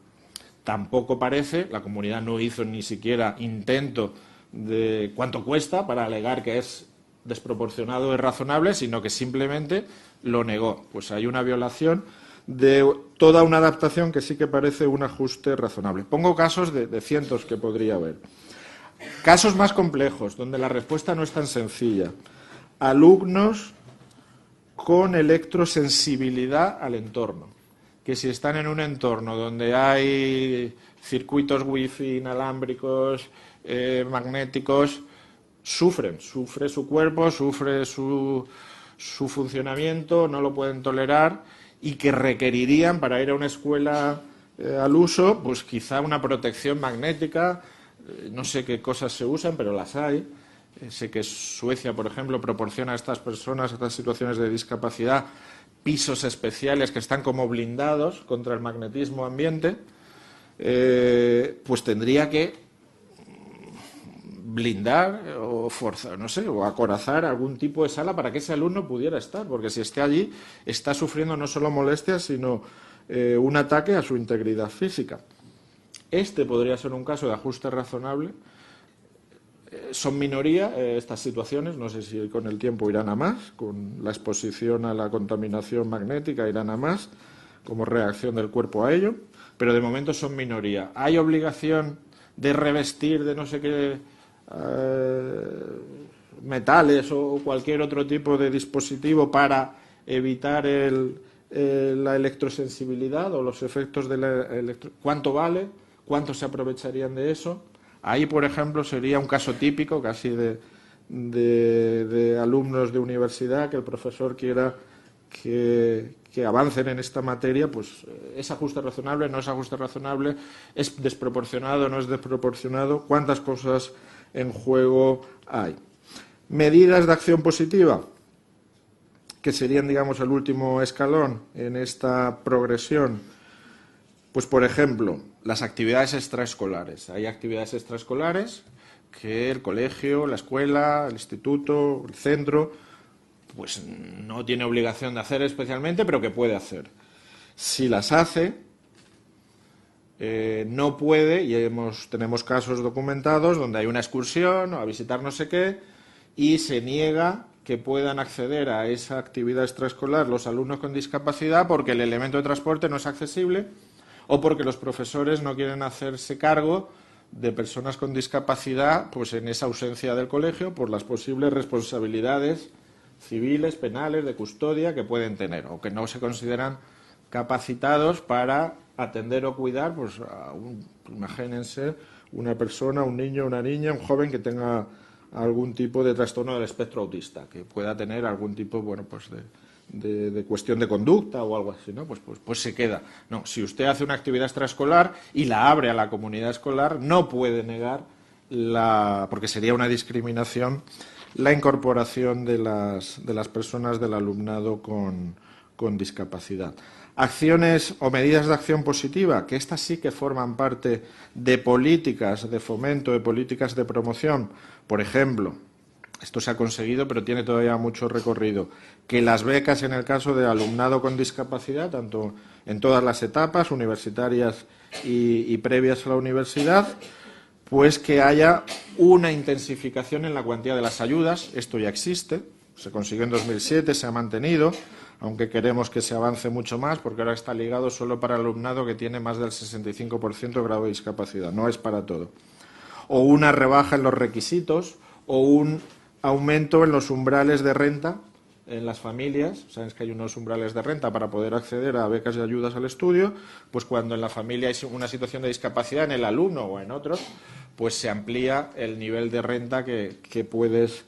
Tampoco parece, la comunidad no hizo ni siquiera intento de cuánto cuesta para alegar que es desproporcionado o irrazonable, sino que simplemente lo negó. Pues hay una violación de toda una adaptación que sí que parece un ajuste razonable. Pongo casos de cientos que podría haber. Casos más complejos, donde la respuesta no es tan sencilla. Alumnos con electrosensibilidad al entorno, que si están en un entorno donde hay circuitos wifi inalámbricos, magnéticos, sufre su cuerpo, sufre su funcionamiento, no lo pueden tolerar, y que requerirían, para ir a una escuela al uso, pues quizá una protección magnética. No sé qué cosas se usan, pero las hay. Sé que Suecia, por ejemplo, proporciona a estas personas, a estas situaciones de discapacidad, pisos especiales que están como blindados contra el magnetismo ambiente. Pues tendría que blindar o forzar, no sé, o acorazar algún tipo de sala para que ese alumno pudiera estar, porque si esté allí está sufriendo no solo molestias, sino un ataque a su integridad física. Este podría ser un caso de ajuste razonable. Son minoría estas situaciones, no sé si con el tiempo irán a más, con la exposición a la contaminación magnética irán a más, como reacción del cuerpo a ello, pero de momento son minoría. ¿Hay obligación de revestir de no sé qué metales o cualquier otro tipo de dispositivo para evitar la electrosensibilidad o los efectos de la ¿Cuánto vale? ¿Cuántos se aprovecharían de eso? Ahí, por ejemplo, sería un caso típico casi de alumnos de universidad que el profesor quiera que avancen en esta materia. Pues ¿es ajuste razonable? ¿No es ajuste razonable? ¿Es desproporcionado? ¿No es desproporcionado? ¿Cuántas cosas en juego hay? Medidas de acción positiva, que serían, digamos, el último escalón en esta progresión. Pues, por ejemplo, las actividades extraescolares. Hay actividades extraescolares que el colegio, la escuela, el instituto, el centro, pues no tiene obligación de hacer especialmente, pero que puede hacer. Si las hace, no puede, y tenemos casos documentados donde hay una excursión o a visitar no sé qué, y se niega que puedan acceder a esa actividad extraescolar los alumnos con discapacidad porque el elemento de transporte no es accesible o porque los profesores no quieren hacerse cargo de personas con discapacidad, pues en esa ausencia del colegio, por las posibles responsabilidades civiles, penales, de custodia que pueden tener, o que no se consideran capacitados para atender o cuidar, pues imagínense, una persona, un niño, una niña, un joven que tenga algún tipo de trastorno del espectro autista, que pueda tener algún tipo, pues de cuestión de conducta o algo así, ¿no? Pues se queda. No, si usted hace una actividad extraescolar y la abre a la comunidad escolar, no puede negar porque sería una discriminación, la incorporación de las personas del alumnado con discapacidad. Acciones o medidas de acción positiva, que estas sí que forman parte de políticas de fomento, de políticas de promoción. Por ejemplo, esto se ha conseguido, pero tiene todavía mucho recorrido. Que las becas, en el caso de alumnado con discapacidad, tanto en todas las etapas, universitarias y previas a la universidad, pues que haya una intensificación en la cuantía de las ayudas. Esto ya existe, se consiguió en 2007, se ha mantenido, aunque queremos que se avance mucho más, porque ahora está ligado solo para el alumnado que tiene más del 65% de grado de discapacidad, no es para todo. O una rebaja en los requisitos, o un aumento en los umbrales de renta en las familias. Sabes que hay unos umbrales de renta para poder acceder a becas y ayudas al estudio, pues cuando en la familia hay una situación de discapacidad, en el alumno o en otros, pues se amplía el nivel de renta que puedes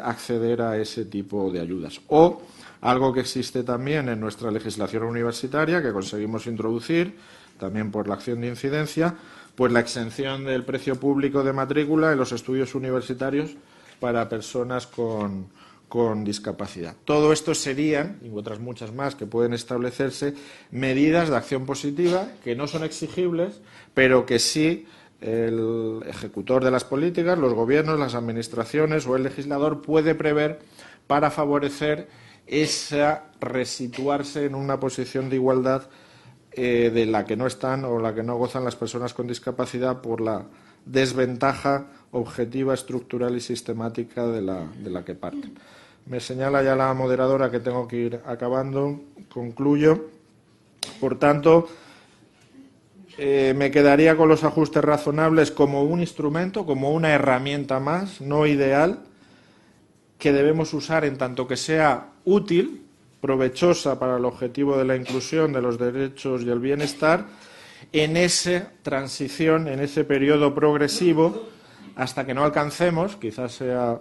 acceder a ese tipo de ayudas. O algo que existe también en nuestra legislación universitaria, que conseguimos introducir, también por la acción de incidencia, pues la exención del precio público de matrícula en los estudios universitarios para personas con discapacidad. Todo esto serían, y otras muchas más que pueden establecerse, medidas de acción positiva que no son exigibles, pero que sí el ejecutor de las políticas, los gobiernos, las administraciones o el legislador puede prever para favorecer esa resituarse en una posición de igualdad de la que no están o la que no gozan las personas con discapacidad por la desventaja objetiva, estructural y sistemática de la que parten. Me señala ya la moderadora que tengo que ir acabando. Concluyo. Por tanto, me quedaría con los ajustes razonables como un instrumento, como una herramienta más, no ideal, que debemos usar en tanto que sea útil, provechosa para el objetivo de la inclusión de los derechos y el bienestar, en esa transición, en ese periodo progresivo, hasta que no alcancemos, quizás sea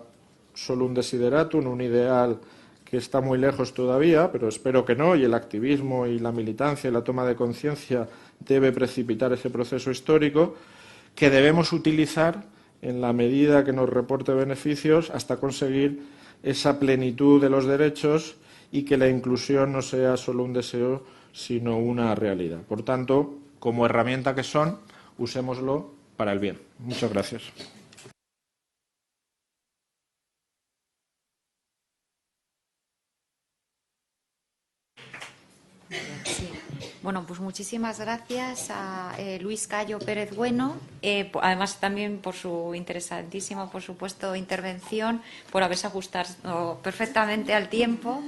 solo un desideratum, un ideal que está muy lejos todavía, pero espero que no, y el activismo y la militancia y la toma de conciencia debe precipitar ese proceso histórico, que debemos utilizar en la medida que nos reporte beneficios hasta conseguir esa plenitud de los derechos y que la inclusión no sea solo un deseo, sino una realidad. Por tanto, como herramienta que son, usémoslo para el bien. Muchas gracias. Sí. Bueno, pues muchísimas gracias a Luis Cayo Pérez Bueno, además también por su interesantísima, por supuesto, intervención, por haberse ajustado perfectamente al tiempo.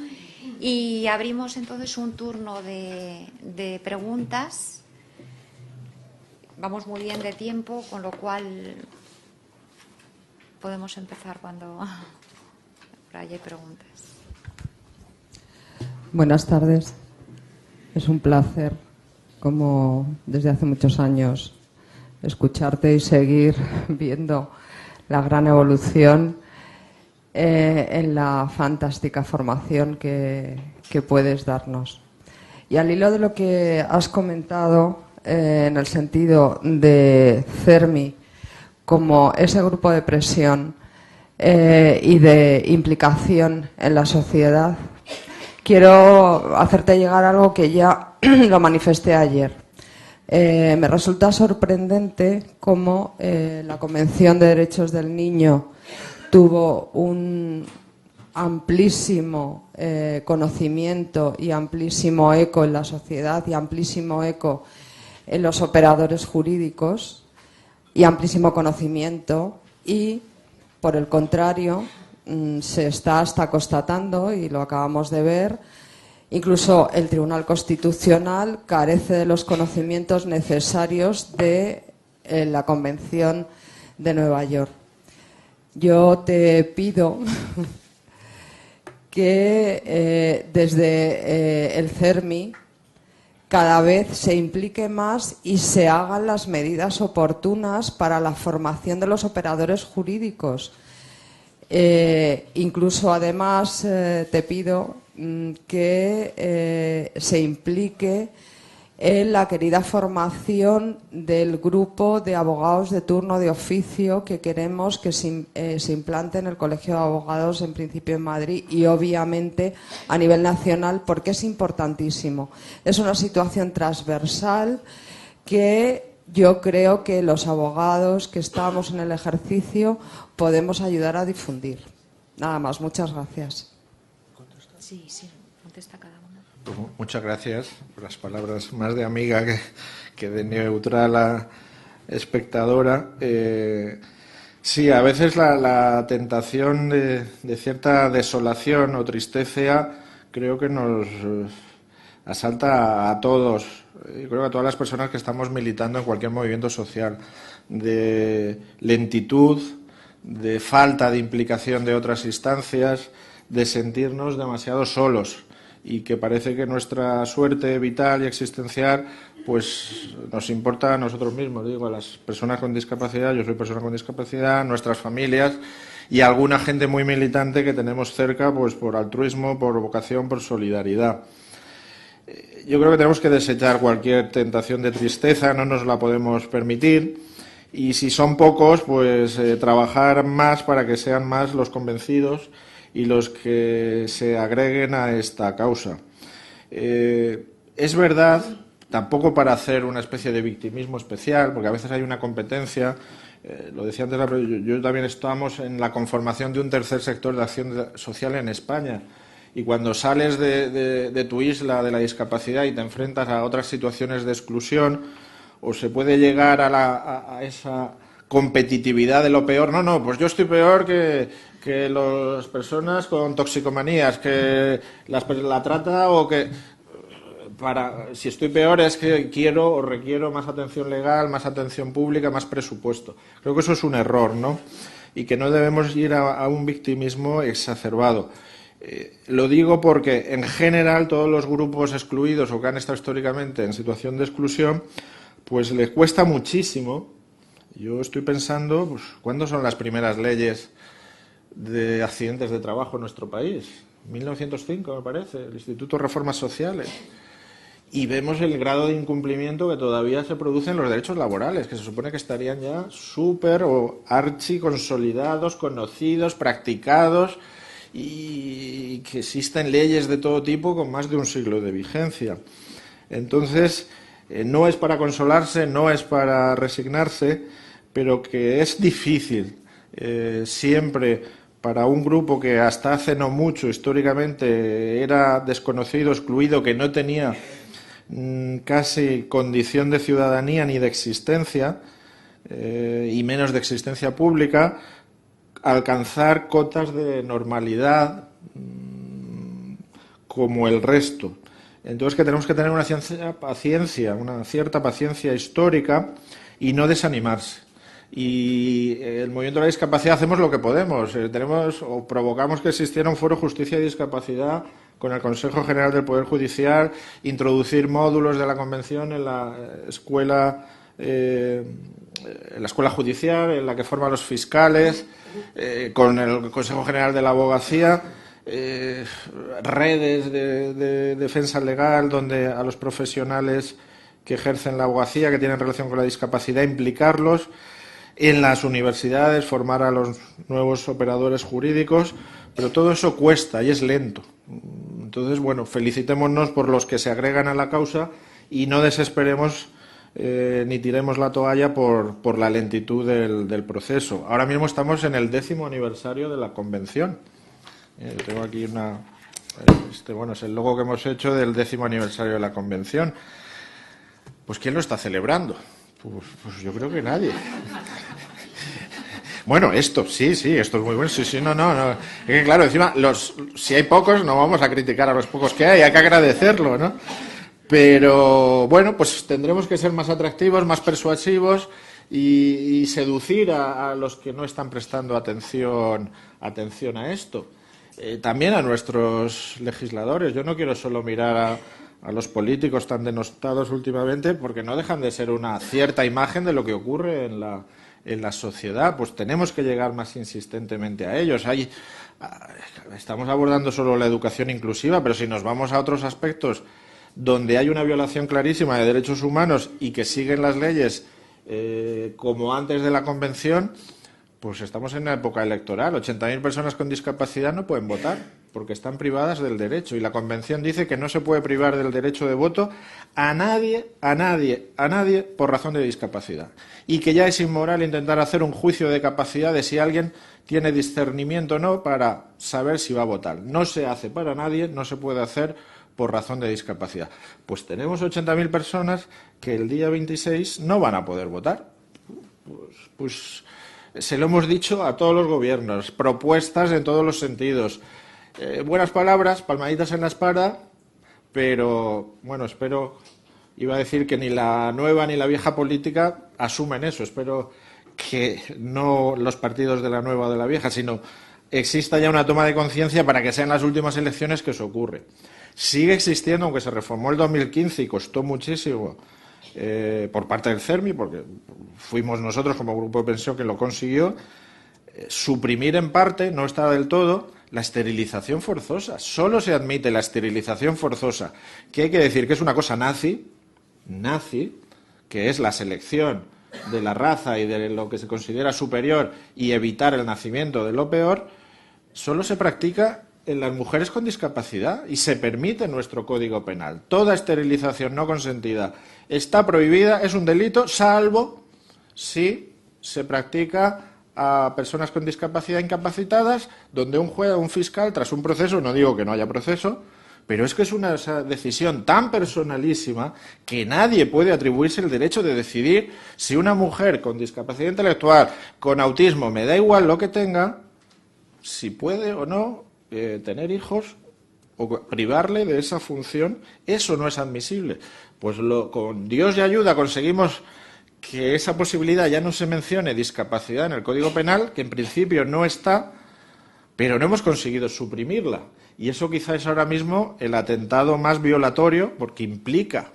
Y abrimos entonces un turno de preguntas. Vamos muy bien de tiempo, con lo cual podemos empezar cuando por ahí hay preguntas. Buenas tardes. Es un placer, como desde hace muchos años, escucharte y seguir viendo la gran evolución en la fantástica formación que puedes darnos. Y al hilo de lo que has comentado, en el sentido de CERMI como ese grupo de presión y de implicación en la sociedad, quiero hacerte llegar algo que ya lo manifesté ayer. Me resulta sorprendente cómo la Convención de Derechos del Niño tuvo un amplísimo conocimiento y amplísimo eco en la sociedad y amplísimo eco en los operadores jurídicos y amplísimo conocimiento, y por el contrario se está hasta constatando, y lo acabamos de ver, incluso el Tribunal Constitucional carece de los conocimientos necesarios de la Convención de Nueva York. Yo te pido que desde el CERMI cada vez se implique más y se hagan las medidas oportunas para la formación de los operadores jurídicos. Incluso, además, te pido que se implique en la querida formación del grupo de abogados de turno de oficio que queremos que se implante en el Colegio de Abogados, en principio en Madrid y obviamente a nivel nacional, porque es importantísimo. Es una situación transversal que yo creo que los abogados que estamos en el ejercicio podemos ayudar a difundir. Nada más, muchas gracias. Sí, contesta cada una. Pues muchas gracias por las palabras más de amiga que de neutral a espectadora. Sí, a veces la tentación de cierta desolación o tristeza creo que nos asalta a todos. Yo creo que a todas las personas que estamos militando en cualquier movimiento social, de lentitud, de falta de implicación de otras instancias, de sentirnos demasiado solos y que parece que nuestra suerte vital y existencial pues nos importa a nosotros mismos, digo, a las personas con discapacidad, yo soy persona con discapacidad, nuestras familias y alguna gente muy militante que tenemos cerca pues por altruismo, por vocación, por solidaridad. Yo creo que tenemos que desechar cualquier tentación de tristeza, no nos la podemos permitir y si son pocos, pues trabajar más para que sean más los convencidos y los que se agreguen a esta causa. Es verdad, tampoco para hacer una especie de victimismo especial, porque a veces hay una competencia, lo decía antes, yo también estamos en la conformación de un tercer sector de acción social en España. Y cuando sales de tu isla de la discapacidad y te enfrentas a otras situaciones de exclusión, o se puede llegar a esa competitividad de lo peor. No, pues yo estoy peor que las personas con toxicomanías, que la trata o que... si estoy peor es que quiero o requiero más atención legal, más atención pública, más presupuesto. Creo que eso es un error, ¿no? Y que no debemos ir a un victimismo exacerbado. Lo digo porque, en general, todos los grupos excluidos o que han estado históricamente en situación de exclusión, pues les cuesta muchísimo. Yo estoy pensando, pues, ¿cuándo son las primeras leyes de accidentes de trabajo en nuestro país? 1905, me parece, el Instituto de Reformas Sociales. Y vemos el grado de incumplimiento que todavía se produce en los derechos laborales, que se supone que estarían ya súper o archi consolidados, conocidos, practicados, y que existen leyes de todo tipo con más de un siglo de vigencia. Entonces, no es para consolarse, no es para resignarse, pero que es difícil siempre para un grupo que hasta hace no mucho históricamente era desconocido, excluido, que no tenía casi condición de ciudadanía ni de existencia, y menos de existencia pública, alcanzar cotas de normalidad como el resto. Entonces que tenemos que tener una cierta paciencia histórica y no desanimarse. Y el movimiento de la discapacidad hacemos lo que podemos. Provocamos que existiera un foro Justicia y Discapacidad con el Consejo General del Poder Judicial, introducir módulos de la Convención en la escuela judicial, en la que forman los fiscales, con el Consejo General de la Abogacía, redes de defensa legal donde a los profesionales que ejercen la abogacía, que tienen relación con la discapacidad, implicarlos. En las universidades, formar a los nuevos operadores jurídicos, pero todo eso cuesta y es lento. Entonces, bueno, felicitémonos por los que se agregan a la causa y no desesperemos ni tiremos la toalla por la lentitud del proceso. Ahora mismo estamos en el 10º aniversario de la Convención. Yo tengo aquí es el logo que hemos hecho del 10º aniversario de la Convención. Pues ¿quién lo está celebrando? Pues yo creo que nadie. Bueno, esto es muy bueno. Sí, no. Es que claro, encima, si hay pocos, no vamos a criticar a los pocos que hay que agradecerlo, ¿no? Pero, bueno, pues tendremos que ser más atractivos, más persuasivos y seducir a los que no están prestando atención a esto. También a nuestros legisladores. Yo no quiero solo mirar a los políticos tan denostados últimamente, porque no dejan de ser una cierta imagen de lo que ocurre en la sociedad. Pues tenemos que llegar más insistentemente a ellos. Estamos abordando solo la educación inclusiva, pero si nos vamos a otros aspectos donde hay una violación clarísima de derechos humanos y que siguen las leyes como antes de la Convención, Pues estamos en una época electoral. 80.000 personas con discapacidad no pueden votar porque están privadas del derecho. Y la Convención dice que no se puede privar del derecho de voto a nadie por razón de discapacidad. Y que ya es inmoral intentar hacer un juicio de capacidad de si alguien tiene discernimiento o no para saber si va a votar. No se hace para nadie, no se puede hacer por razón de discapacidad. Pues tenemos 80.000 personas que el día 26 no van a poder votar. Pues se lo hemos dicho a todos los gobiernos, propuestas en todos los sentidos. Buenas palabras, palmaditas en la espalda, pero, bueno, espero, iba a decir que ni la nueva ni la vieja política asumen eso. Espero que no los partidos de la nueva o de la vieja, sino exista ya una toma de conciencia para que sean las últimas elecciones que eso ocurre. Sigue existiendo, aunque se reformó el 2015 y costó muchísimo, por parte del CERMI, porque fuimos nosotros como grupo de pensión que lo consiguió, suprimir en parte, no está del todo, la esterilización forzosa. Solo se admite la esterilización forzosa, que hay que decir que es una cosa nazi, que es la selección de la raza y de lo que se considera superior y evitar el nacimiento de lo peor, solo se practica en las mujeres con discapacidad y se permite en nuestro Código Penal. Toda esterilización no consentida está prohibida, es un delito, salvo si se practica a personas con discapacidad incapacitadas, donde un juez o un fiscal, tras un proceso, no digo que no haya proceso, pero es que es una decisión tan personalísima que nadie puede atribuirse el derecho de decidir si una mujer con discapacidad intelectual, con autismo, me da igual lo que tenga, si puede o no tener hijos o privarle de esa función. Eso no es admisible. Pues con Dios y ayuda conseguimos que esa posibilidad ya no se mencione discapacidad en el Código Penal, que en principio no está, pero no hemos conseguido suprimirla. Y eso quizá es ahora mismo el atentado más violatorio, porque implica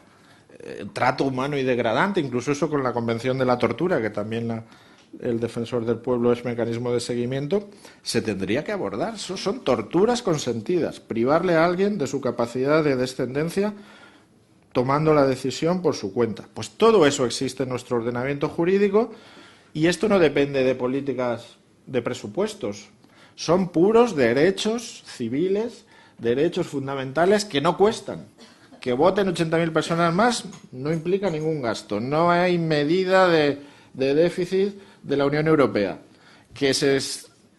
trato humano y degradante, incluso eso con la Convención de la Tortura, que también el Defensor del Pueblo es mecanismo de seguimiento, se tendría que abordar. Eso son torturas consentidas, privarle a alguien de su capacidad de descendencia tomando la decisión por su cuenta. Pues todo eso existe en nuestro ordenamiento jurídico y esto no depende de políticas de presupuestos. Son puros derechos civiles, derechos fundamentales que no cuestan. Que voten 80.000 personas más no implica ningún gasto. No hay medida de déficit de la Unión Europea. Que se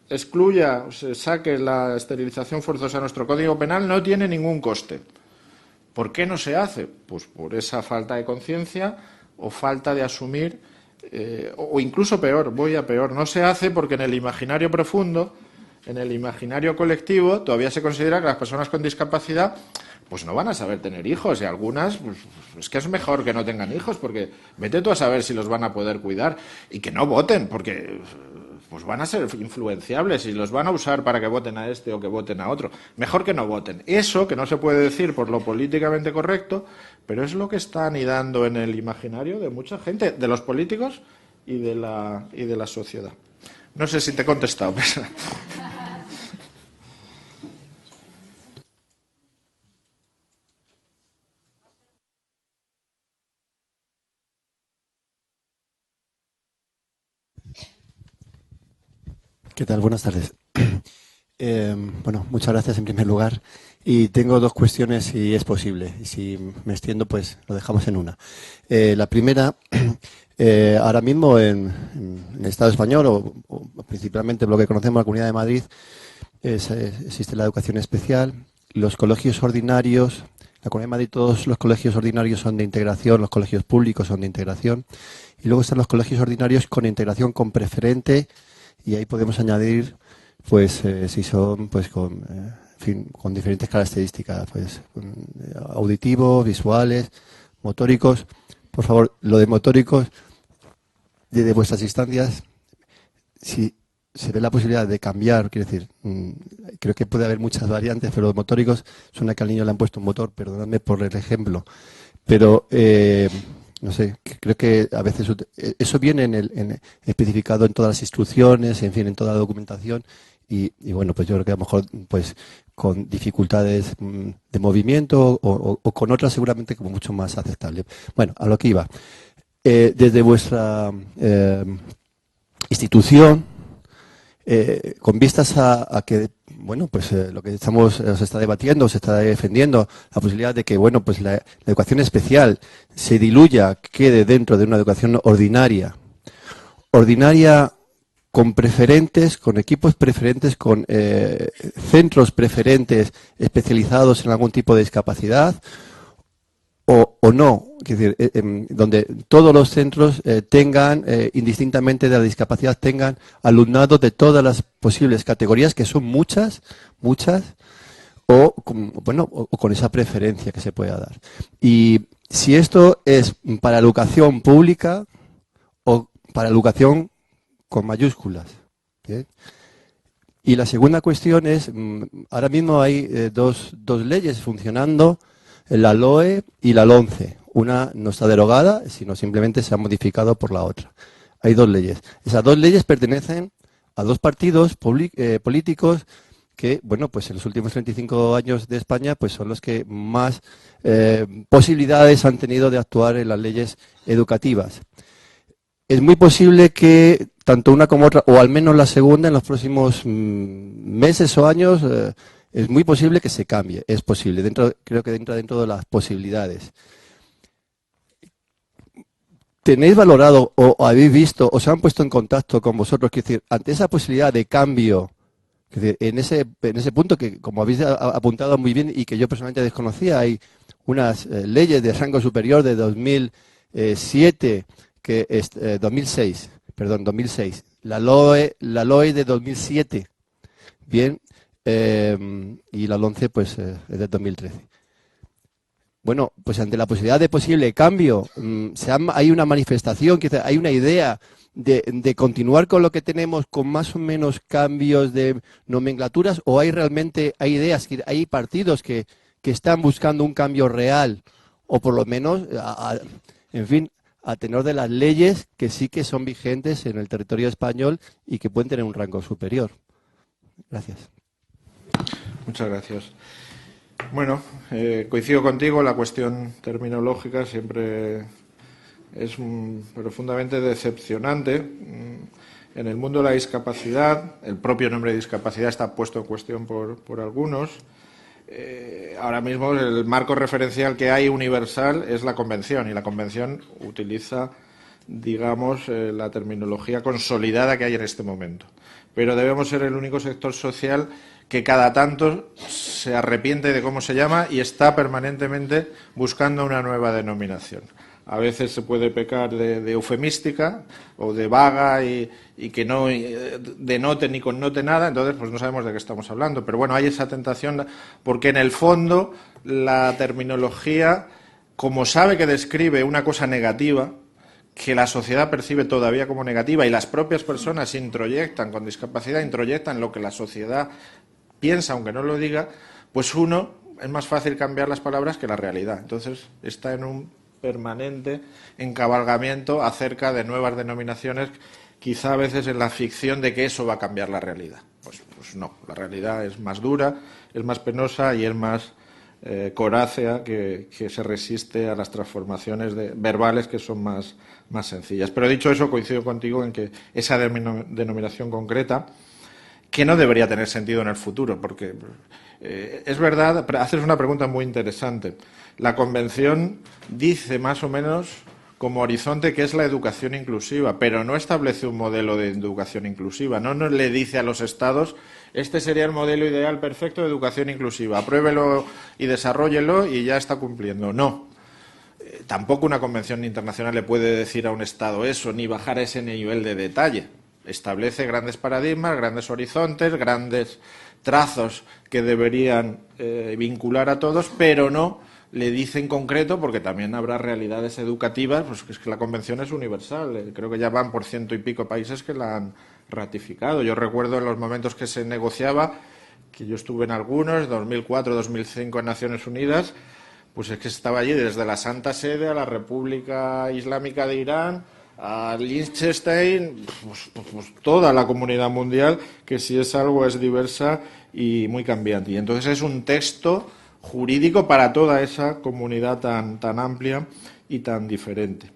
excluya o se saque la esterilización forzosa a nuestro Código Penal no tiene ningún coste. ¿Por qué no se hace? Pues por esa falta de conciencia o falta de asumir, o incluso peor, voy a peor, no se hace porque en el imaginario profundo, en el imaginario colectivo, todavía se considera que las personas con discapacidad pues no van a saber tener hijos y algunas, pues es que es mejor que no tengan hijos porque vete tú a saber si los van a poder cuidar y que no voten porque pues van a ser influenciables y los van a usar para que voten a este o que voten a otro. Mejor que no voten. Eso, que no se puede decir por lo políticamente correcto, pero es lo que está anidando en el imaginario de mucha gente, de los políticos y de la sociedad. No sé si te he contestado. ¿Qué tal? Buenas tardes. Bueno, muchas gracias en primer lugar. Y tengo dos cuestiones, si es posible. Y si me extiendo, pues lo dejamos en una. La primera, ahora mismo en el Estado español, o principalmente lo que conocemos la Comunidad de Madrid, existe la educación especial, los colegios ordinarios. La Comunidad de Madrid, todos los colegios ordinarios son de integración, los colegios públicos son de integración. Y luego están los colegios ordinarios con integración con preferente. Y ahí podemos añadir, pues, si son, pues, con diferentes características, pues, auditivos, visuales, motóricos. Por favor, lo de motóricos, desde vuestras instancias, si se ve la posibilidad de cambiar, quiero decir, creo que puede haber muchas variantes, pero los motóricos, suena que al niño le han puesto un motor, perdonadme por el ejemplo, pero no sé, creo que a veces eso viene especificado en todas las instrucciones, en fin, en toda la documentación y bueno, pues yo creo que a lo mejor pues con dificultades de movimiento o con otras seguramente como mucho más aceptable. Bueno, a lo que iba. Desde vuestra institución, con vistas a que, bueno, pues lo que se está debatiendo, se está defendiendo, la posibilidad de que, bueno, pues la educación especial se diluya, quede dentro de una educación ordinaria con preferentes, con equipos preferentes, con centros preferentes especializados en algún tipo de discapacidad, o no, es decir, donde todos los centros tengan, indistintamente de la discapacidad, tengan alumnado de todas las posibles categorías, que son muchas, o con esa preferencia que se pueda dar. Y si esto es para educación pública o para educación con mayúsculas. ¿Bien? Y la segunda cuestión es, ahora mismo hay dos leyes funcionando, la LOE y la LONCE. Una no está derogada, sino simplemente se ha modificado por la otra. Hay dos leyes. Esas dos leyes pertenecen a dos partidos políticos que, bueno, pues en los últimos 35 años de España, pues son los que más posibilidades han tenido de actuar en las leyes educativas. Es muy posible que tanto una como otra, o al menos la segunda, en los próximos meses o años, es muy posible que se cambie. Es posible, creo que entra dentro de las posibilidades. ¿Tenéis valorado o habéis visto o se han puesto en contacto con vosotros, es decir, ante esa posibilidad de cambio, es decir, en ese punto que, como habéis apuntado muy bien y que yo personalmente desconocía, hay unas leyes de rango superior de 2006, la LOE de 2007, bien, y la LONCE pues es de 2013. Bueno, pues ante la posibilidad de posible cambio, hay una manifestación, hay una idea de continuar con lo que tenemos con más o menos cambios de nomenclaturas, o hay ideas, hay partidos que están buscando un cambio real, o por lo menos, en fin, a tenor de las leyes que sí que son vigentes en el territorio español y que pueden tener un rango superior. Gracias. Muchas gracias. Bueno, coincido contigo, la cuestión terminológica siempre es profundamente decepcionante. En el mundo de la discapacidad, el propio nombre de discapacidad está puesto en cuestión por algunos. Ahora mismo el marco referencial que hay universal es la Convención, y la Convención utiliza, digamos, la terminología consolidada que hay en este momento. Pero debemos ser el único sector social que cada tanto se arrepiente de cómo se llama y está permanentemente buscando una nueva denominación. A veces se puede pecar de eufemística o de vaga y que no denote ni connote nada, entonces pues no sabemos de qué estamos hablando. Pero bueno, hay esa tentación porque en el fondo la terminología, como sabe que describe una cosa negativa, que la sociedad percibe todavía como negativa y las propias personas introyectan, con discapacidad, introyectan lo que la sociedad piensa, aunque no lo diga, pues es más fácil cambiar las palabras que la realidad. Entonces está en un permanente encabalgamiento acerca de nuevas denominaciones, quizá a veces en la ficción de que eso va a cambiar la realidad. Pues no, la realidad es más dura, es más penosa y es más corácea, que se resiste a las transformaciones verbales que son más sencillas. Pero dicho eso, coincido contigo en que esa denominación concreta, que no debería tener sentido en el futuro, porque es verdad, haces una pregunta muy interesante. La Convención dice más o menos como horizonte que es la educación inclusiva, pero no establece un modelo de educación inclusiva, no le dice a los Estados, este sería el modelo ideal perfecto de educación inclusiva, apruébelo y desarróllelo y ya está cumpliendo. No. Tampoco una convención internacional le puede decir a un Estado eso, ni bajar a ese nivel de detalle. Establece grandes paradigmas, grandes horizontes, grandes trazos que deberían vincular a todos, pero no le dice en concreto, porque también habrá realidades educativas, pues es que la Convención es universal. Creo que ya van por 100 y pico países que la han ratificado. Yo recuerdo en los momentos que se negociaba, que yo estuve en algunos, 2004, 2005 en Naciones Unidas, pues es que estaba allí desde la Santa Sede a la República Islámica de Irán, a Liechtenstein, pues toda la comunidad mundial, que si es algo es diversa y muy cambiante. Y entonces es un texto jurídico para toda esa comunidad tan amplia y tan diferente.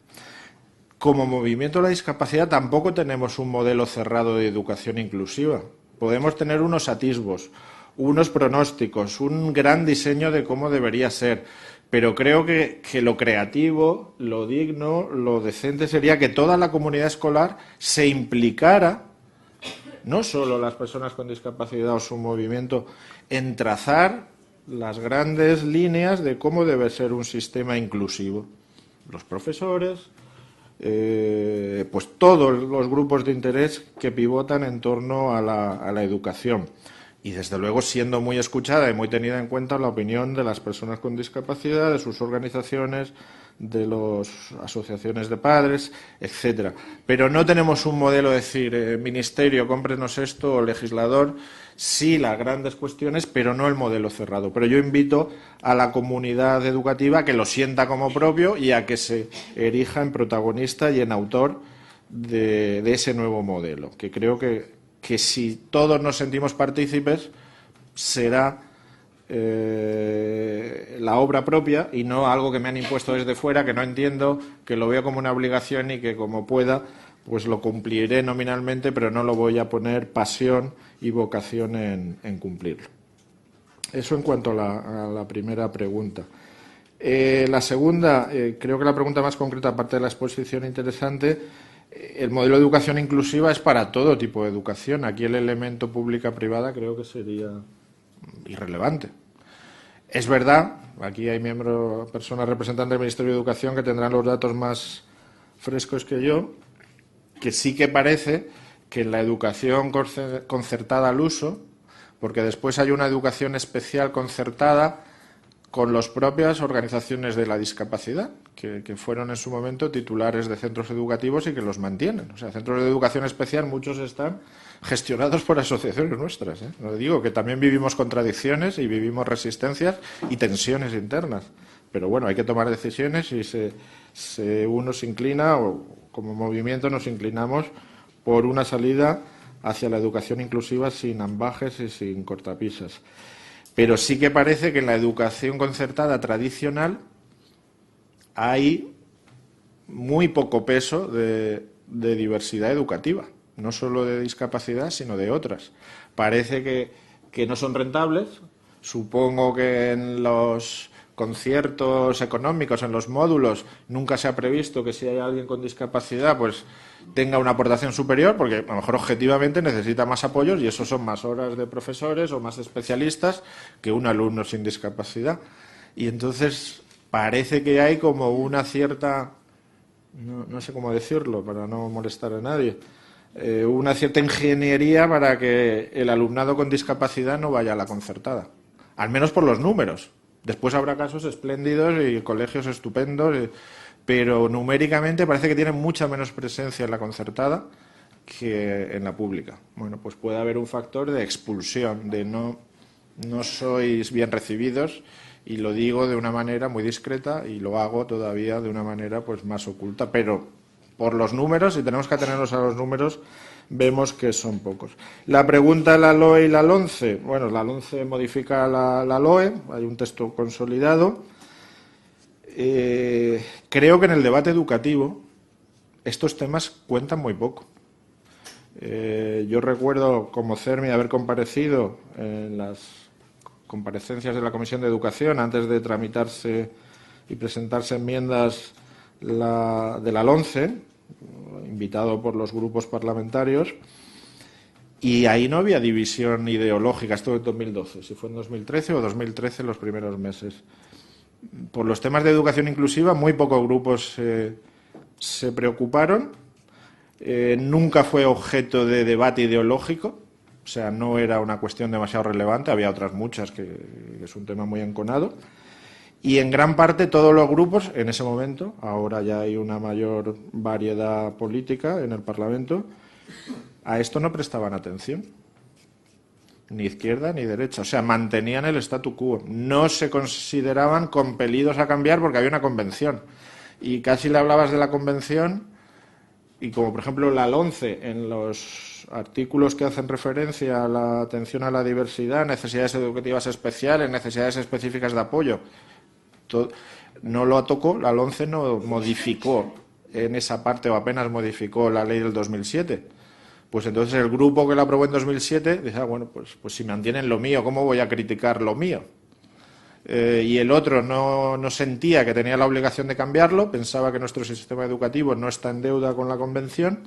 como movimiento de la discapacidad tampoco tenemos un modelo cerrado de educación inclusiva. Podemos tener unos atisbos, unos pronósticos, un gran diseño de cómo debería ser, pero creo que lo creativo, lo digno, lo decente sería que toda la comunidad escolar se implicara, no solo las personas con discapacidad o su movimiento, en trazar las grandes líneas de cómo debe ser un sistema inclusivo. Los profesores, pues todos los grupos de interés que pivotan en torno a la educación. Y, desde luego, siendo muy escuchada y muy tenida en cuenta la opinión de las personas con discapacidad, de sus organizaciones, de las asociaciones de padres, etcétera. Pero no tenemos un modelo de decir, ministerio, cómprenos esto, o legislador, sí las grandes cuestiones, pero no el modelo cerrado. Pero yo invito a la comunidad educativa a que lo sienta como propio y a que se erija en protagonista y en autor de ese nuevo modelo, que creo que si todos nos sentimos partícipes será la obra propia y no algo que me han impuesto desde fuera, que no entiendo, que lo veo como una obligación y que, como pueda, pues lo cumpliré nominalmente, pero no lo voy a poner pasión y vocación en cumplirlo. Eso en cuanto a la primera pregunta. La segunda, creo que la pregunta más concreta, aparte de la exposición interesante, el modelo de educación inclusiva es para todo tipo de educación. Aquí el elemento pública-privada creo que sería irrelevante. Es verdad, aquí hay personas representantes del Ministerio de Educación que tendrán los datos más frescos que yo, que sí que parece que en la educación concertada al uso, porque después hay una educación especial concertada con las propias organizaciones de la discapacidad, que fueron en su momento titulares de centros educativos y que los mantienen. O sea, centros de educación especial, muchos están gestionados por asociaciones nuestras. No digo que también vivimos contradicciones y vivimos resistencias y tensiones internas. Pero bueno, hay que tomar decisiones y uno se inclina, o como movimiento nos inclinamos por una salida hacia la educación inclusiva sin ambajes y sin cortapisas. Pero sí que parece que en la educación concertada tradicional hay muy poco peso de diversidad educativa, no solo de discapacidad, sino de otras. Parece que no son rentables. Supongo que en los conciertos económicos, en los módulos, nunca se ha previsto que si hay alguien con discapacidad, pues tenga una aportación superior, porque a lo mejor objetivamente necesita más apoyos y eso son más horas de profesores o más especialistas que un alumno sin discapacidad. Y entonces parece que hay como una cierta, no sé cómo decirlo para no molestar a nadie, una cierta ingeniería para que el alumnado con discapacidad no vaya a la concertada, al menos por los números. Después habrá casos espléndidos y colegios estupendos, pero numéricamente parece que tienen mucha menos presencia en la concertada que en la pública. Bueno, pues puede haber un factor de expulsión, de no sois bien recibidos, y lo digo de una manera muy discreta y lo hago todavía de una manera pues más oculta, pero por los números, y tenemos que atenernos a los números, vemos que son pocos. La pregunta de la LOE y la LONCE. Bueno, la LONCE modifica la LOE, hay un texto consolidado. Creo que en el debate educativo estos temas cuentan muy poco. Yo recuerdo como CERMI haber comparecido en las comparecencias de la Comisión de Educación antes de tramitarse y presentarse enmiendas de la LONCE, invitado por los grupos parlamentarios, y ahí no había división ideológica. Esto en 2012, si fue en 2013 o 2013 los primeros meses. Por los temas de educación inclusiva muy pocos grupos se preocuparon, nunca fue objeto de debate ideológico, o sea, no era una cuestión demasiado relevante, había otras muchas que es un tema muy enconado. Y en gran parte todos los grupos, en ese momento, ahora ya hay una mayor variedad política en el Parlamento, a esto no prestaban atención, ni izquierda ni derecha, o sea, mantenían el statu quo, no se consideraban compelidos a cambiar porque había una convención. Y casi le hablabas de la convención, y como por ejemplo la LONCE, en los artículos que hacen referencia a la atención a la diversidad, necesidades educativas especiales, necesidades específicas de apoyo, no lo tocó, la LONCE no modificó en esa parte o apenas modificó la ley del 2007. Pues entonces el grupo que la aprobó en 2007 decía, bueno, pues si mantienen lo mío, ¿cómo voy a criticar lo mío? Y el otro no sentía que tenía la obligación de cambiarlo, pensaba que nuestro sistema educativo no está en deuda con la Convención,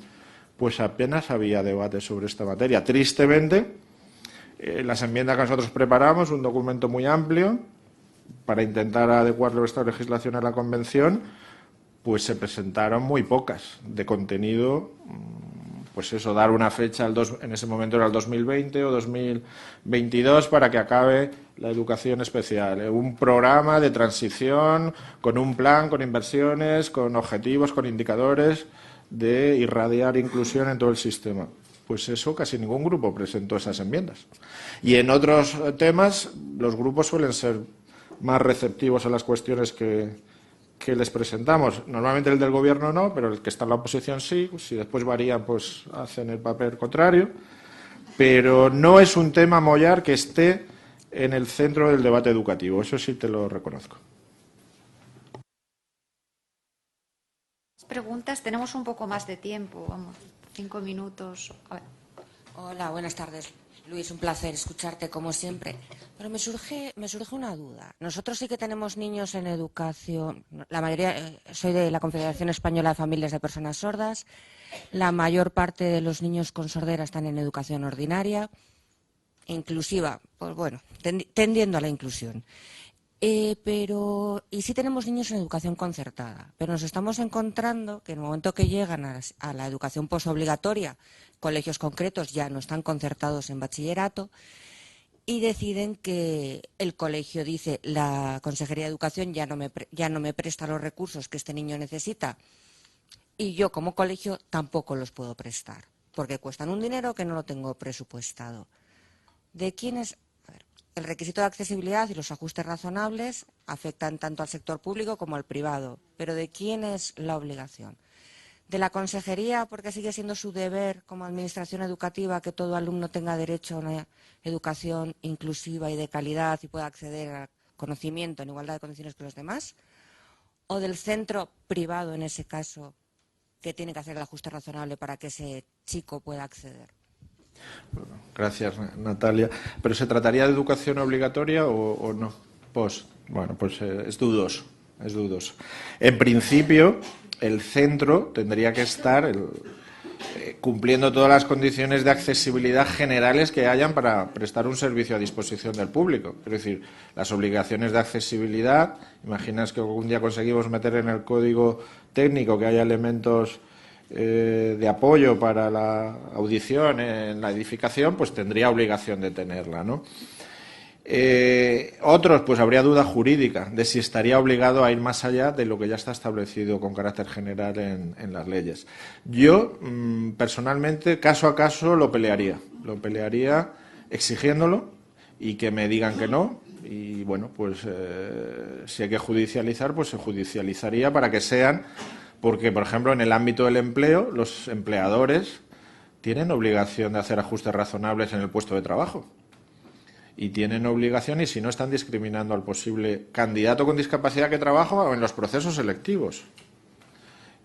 pues apenas había debate sobre esta materia. Tristemente, las enmiendas que nosotros preparamos, un documento muy amplio para intentar adecuar nuestra legislación a la Convención, pues se presentaron muy pocas de contenido. Pues eso, dar una fecha, en ese momento era el 2020 o 2022, para que acabe la educación especial. Un programa de transición con un plan, con inversiones, con objetivos, con indicadores de irradiar inclusión en todo el sistema. Pues eso, casi ningún grupo presentó esas enmiendas. Y en otros temas, los grupos suelen ser más receptivos a las cuestiones que les presentamos. Normalmente el del gobierno no, pero el que está en la oposición sí. Si después varían, pues hacen el papel contrario. Pero no es un tema, Mollar, que esté en el centro del debate educativo. Eso sí te lo reconozco. Preguntas, tenemos un poco más de tiempo, vamos, 5 minutos. A ver. Hola, buenas tardes. Luis, un placer escucharte como siempre. Pero me surge una duda. Nosotros sí que tenemos niños en educación. La mayoría, soy de la Confederación Española de Familias de Personas Sordas. La mayor parte de los niños con sordera están en educación ordinaria, inclusiva, pues bueno, tendiendo a la inclusión. Y sí tenemos niños en educación concertada, pero nos estamos encontrando que en el momento que llegan a la educación posobligatoria, colegios concretos ya no están concertados en bachillerato y deciden que el colegio dice, la Consejería de Educación ya no me presta los recursos que este niño necesita y yo como colegio tampoco los puedo prestar, porque cuestan un dinero que no lo tengo presupuestado. ¿De quién es? El requisito de accesibilidad y los ajustes razonables afectan tanto al sector público como al privado. ¿Pero de quién es la obligación? ¿De la Consejería, porque sigue siendo su deber como Administración educativa que todo alumno tenga derecho a una educación inclusiva y de calidad y pueda acceder al conocimiento en igualdad de condiciones que los demás? ¿O del centro privado, en ese caso, que tiene que hacer el ajuste razonable para que ese chico pueda acceder? Gracias, Natalia. ¿Pero se trataría de educación obligatoria o no? Bueno, pues es dudoso, es dudoso. En principio, el centro tendría que estar cumpliendo todas las condiciones de accesibilidad generales que hayan para prestar un servicio a disposición del público. Es decir, las obligaciones de accesibilidad, imaginas que algún día conseguimos meter en el código técnico que haya elementos de apoyo para la audición en la edificación, pues tendría obligación de tenerla, ¿no? Otros, pues habría duda jurídica de si estaría obligado a ir más allá de lo que ya está establecido con carácter general en las leyes. Yo, personalmente, caso a caso, lo pelearía exigiéndolo y que me digan que no. Y bueno, pues si hay que judicializar, pues se judicializaría para que sean, porque por ejemplo en el ámbito del empleo los empleadores tienen obligación de hacer ajustes razonables en el puesto de trabajo. Y tienen obligación, y si no están discriminando al posible candidato con discapacidad que trabaja o en los procesos selectivos,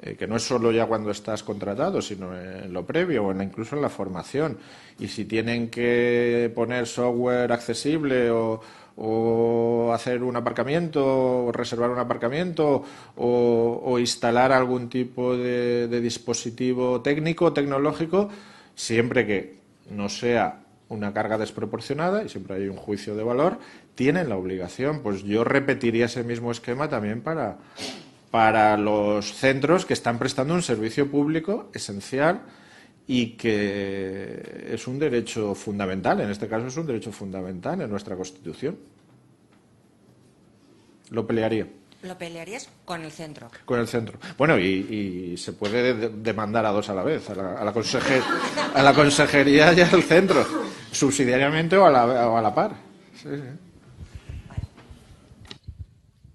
que no es solo ya cuando estás contratado, sino en lo previo o incluso en la formación. Y si tienen que poner software accesible o hacer un aparcamiento, o reservar un aparcamiento, o instalar algún tipo de dispositivo técnico, tecnológico, siempre que no sea una carga desproporcionada, y siempre hay un juicio de valor, tienen la obligación. Pues yo repetiría ese mismo esquema también para los centros que están prestando un servicio público esencial y que es un derecho fundamental, en este caso es un derecho fundamental en nuestra Constitución. Lo pelearía. ¿Lo pelearías con el centro? Con el centro. Bueno, y se puede demandar a dos a la vez, a la consejería y al centro, subsidiariamente o a la par. Sí, sí.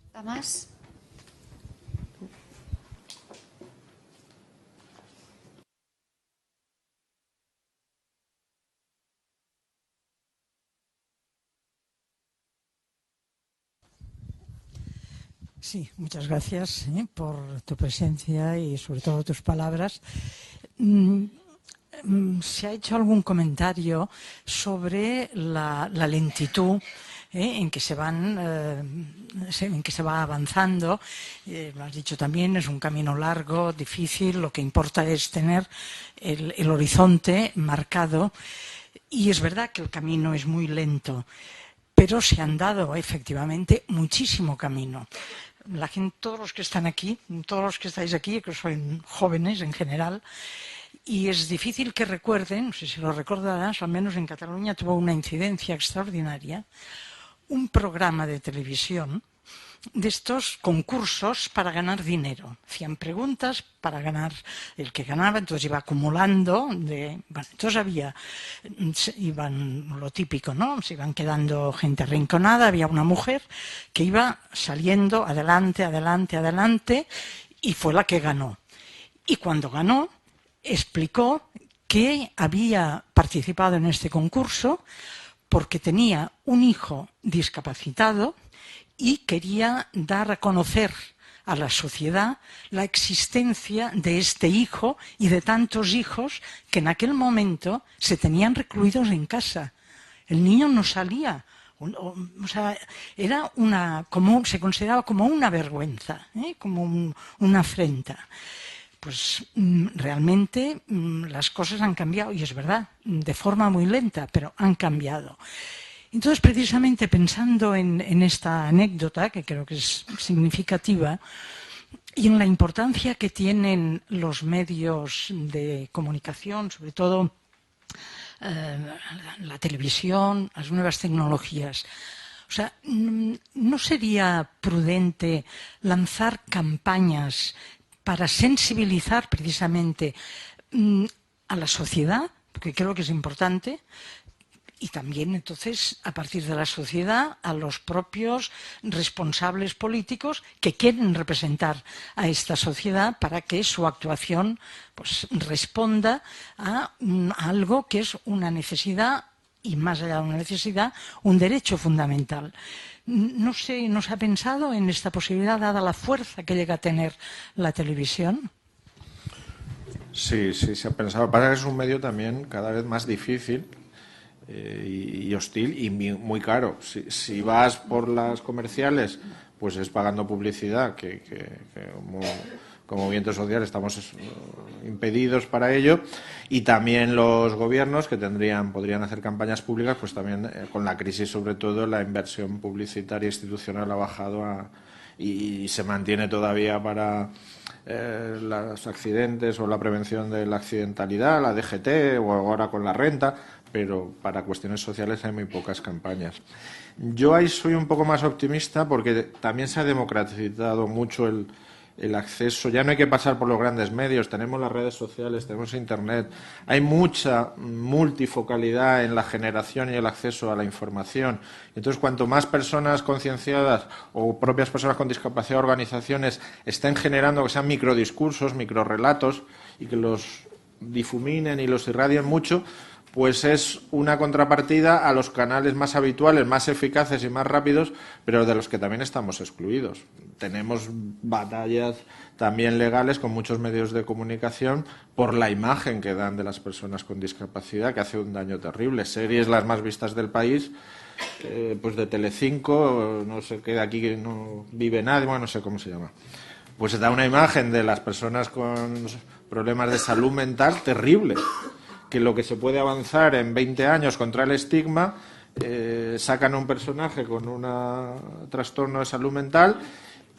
¿Está más? Sí, muchas gracias por tu presencia y sobre todo tus palabras. Se ha hecho algún comentario sobre la lentitud en que se va avanzando. Lo has dicho también, es un camino largo, difícil. Lo que importa es tener el horizonte marcado. Y es verdad que el camino es muy lento, pero se han dado efectivamente muchísimo camino. La gente, todos los que están aquí, todos los que estáis aquí, que son jóvenes en general, y es difícil que recuerden, no sé si lo recordarás, al menos en Cataluña tuvo una incidencia extraordinaria, un programa de televisión de estos concursos para ganar dinero. Hacían preguntas para ganar, el que ganaba, entonces iba acumulando. Entonces iban lo típico, ¿no? Se iban quedando gente arrinconada, había una mujer que iba saliendo adelante, adelante, adelante, y fue la que ganó. Y cuando ganó, explicó que había participado en este concurso porque tenía un hijo discapacitado y quería dar a conocer a la sociedad la existencia de este hijo y de tantos hijos que en aquel momento se tenían recluidos en casa. El niño no salía. O sea, era se consideraba como una vergüenza, como una afrenta. Pues realmente las cosas han cambiado, y es verdad, de forma muy lenta, pero han cambiado. Entonces, precisamente pensando en esta anécdota, que creo que es significativa, y en la importancia que tienen los medios de comunicación, sobre todo la televisión, las nuevas tecnologías. O sea, ¿no sería prudente lanzar campañas para sensibilizar precisamente a la sociedad, porque creo que es importante, y también entonces a partir de la sociedad a los propios responsables políticos que quieren representar a esta sociedad para que su actuación pues responda a algo que es una necesidad y más allá de una necesidad, un derecho fundamental? No sé, ¿no se ha pensado en esta posibilidad dada la fuerza que llega a tener la televisión? Sí, se ha pensado. Pasa que es un medio también cada vez más difícil y hostil y muy caro. Si vas por las comerciales, pues es pagando publicidad, que como movimiento social estamos impedidos para ello, y también los gobiernos que podrían hacer campañas públicas, pues también con la crisis sobre todo la inversión publicitaria institucional ha bajado y se mantiene todavía para los accidentes o la prevención de la accidentalidad, la DGT o ahora con la renta, pero para cuestiones sociales hay muy pocas campañas. Yo ahí soy un poco más optimista porque también se ha democratizado mucho el acceso. Ya no hay que pasar por los grandes medios, tenemos las redes sociales, tenemos Internet. Hay mucha multifocalidad en la generación y el acceso a la información. Entonces, cuanto más personas concienciadas o propias personas con discapacidad, organizaciones, estén generando que sean microdiscursos, microrelatos y que los difuminen y los irradien mucho, pues es una contrapartida a los canales más habituales, más eficaces y más rápidos, pero de los que también estamos excluidos. Tenemos batallas también legales con muchos medios de comunicación por la imagen que dan de las personas con discapacidad, que hace un daño terrible. Series las más vistas del país, pues de Telecinco, no sé qué, de aquí que no vive nadie, bueno, no sé cómo se llama. Pues se da una imagen de las personas con problemas de salud mental terrible, que lo que se puede avanzar en 20 años contra el estigma, sacan a un personaje con un trastorno de salud mental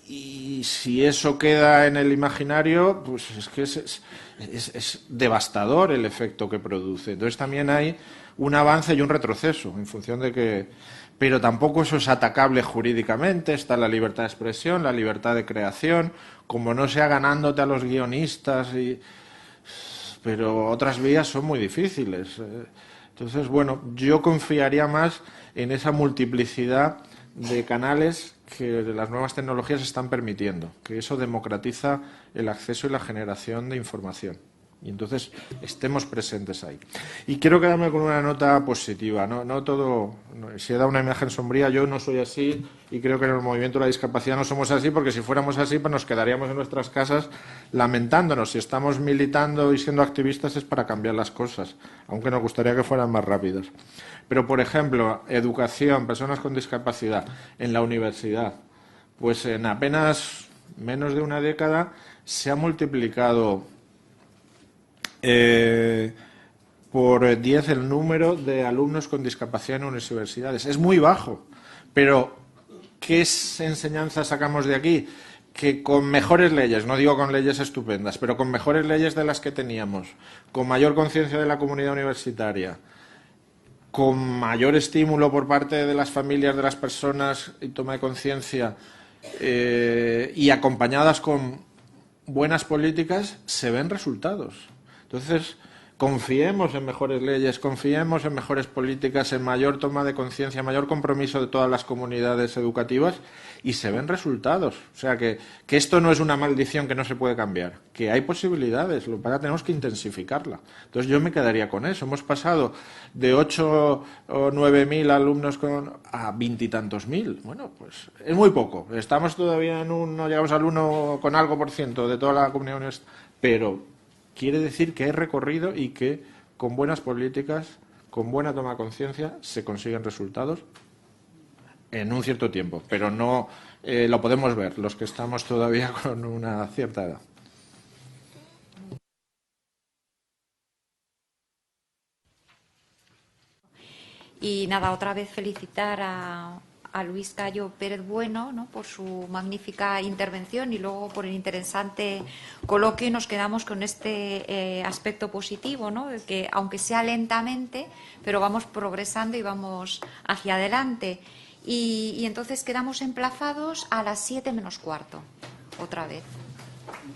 y si eso queda en el imaginario, pues es que es devastador el efecto que produce. Entonces también hay un avance y un retroceso en función de que... Pero tampoco eso es atacable jurídicamente, está la libertad de expresión, la libertad de creación, como no sea ganándote a los guionistas pero otras vías son muy difíciles. Entonces, bueno, yo confiaría más en esa multiplicidad de canales que las nuevas tecnologías están permitiendo, que eso democratiza el acceso y la generación de información. Y entonces estemos presentes ahí. Y quiero quedarme con una nota positiva. No todo, si he dado una imagen sombría, yo no soy así y creo que en el movimiento de la discapacidad no somos así, porque si fuéramos así pues nos quedaríamos en nuestras casas lamentándonos. Si estamos militando y siendo activistas es para cambiar las cosas, aunque nos gustaría que fueran más rápidas. Pero, por ejemplo, educación, personas con discapacidad, en la universidad, pues en apenas menos de una década se ha multiplicado por 10 el número de alumnos con discapacidad en universidades. Es muy bajo, pero ¿qué enseñanza sacamos de aquí? Que con mejores leyes, no digo con leyes estupendas, pero con mejores leyes de las que teníamos, con mayor conciencia de la comunidad universitaria, con mayor estímulo por parte de las familias, de las personas y toma de conciencia, y acompañadas con buenas políticas, se ven resultados. Entonces, confiemos en mejores leyes, confiemos en mejores políticas, en mayor toma de conciencia, mayor compromiso de todas las comunidades educativas y se ven resultados. O sea, que esto no es una maldición que no se puede cambiar, que hay posibilidades, lo que pasa es que tenemos que intensificarla. Entonces, yo me quedaría con eso. Hemos pasado de 8 o 9.000 alumnos a 20 y tantos mil. Bueno, pues es muy poco. Estamos todavía no llegamos al 1 con algo % de toda la comunidad universitaria, pero quiere decir que hay recorrido y que con buenas políticas, con buena toma de conciencia, se consiguen resultados en un cierto tiempo. Pero no lo podemos ver los que estamos todavía con una cierta edad. Y nada, otra vez felicitar a Luis Cayo Pérez Bueno, ¿no?, por su magnífica intervención y luego por el interesante coloquio, y nos quedamos con este aspecto positivo, ¿no?, de que aunque sea lentamente, pero vamos progresando y vamos hacia adelante. Y entonces quedamos emplazados a las 7 menos cuarto, otra vez.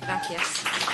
Gracias.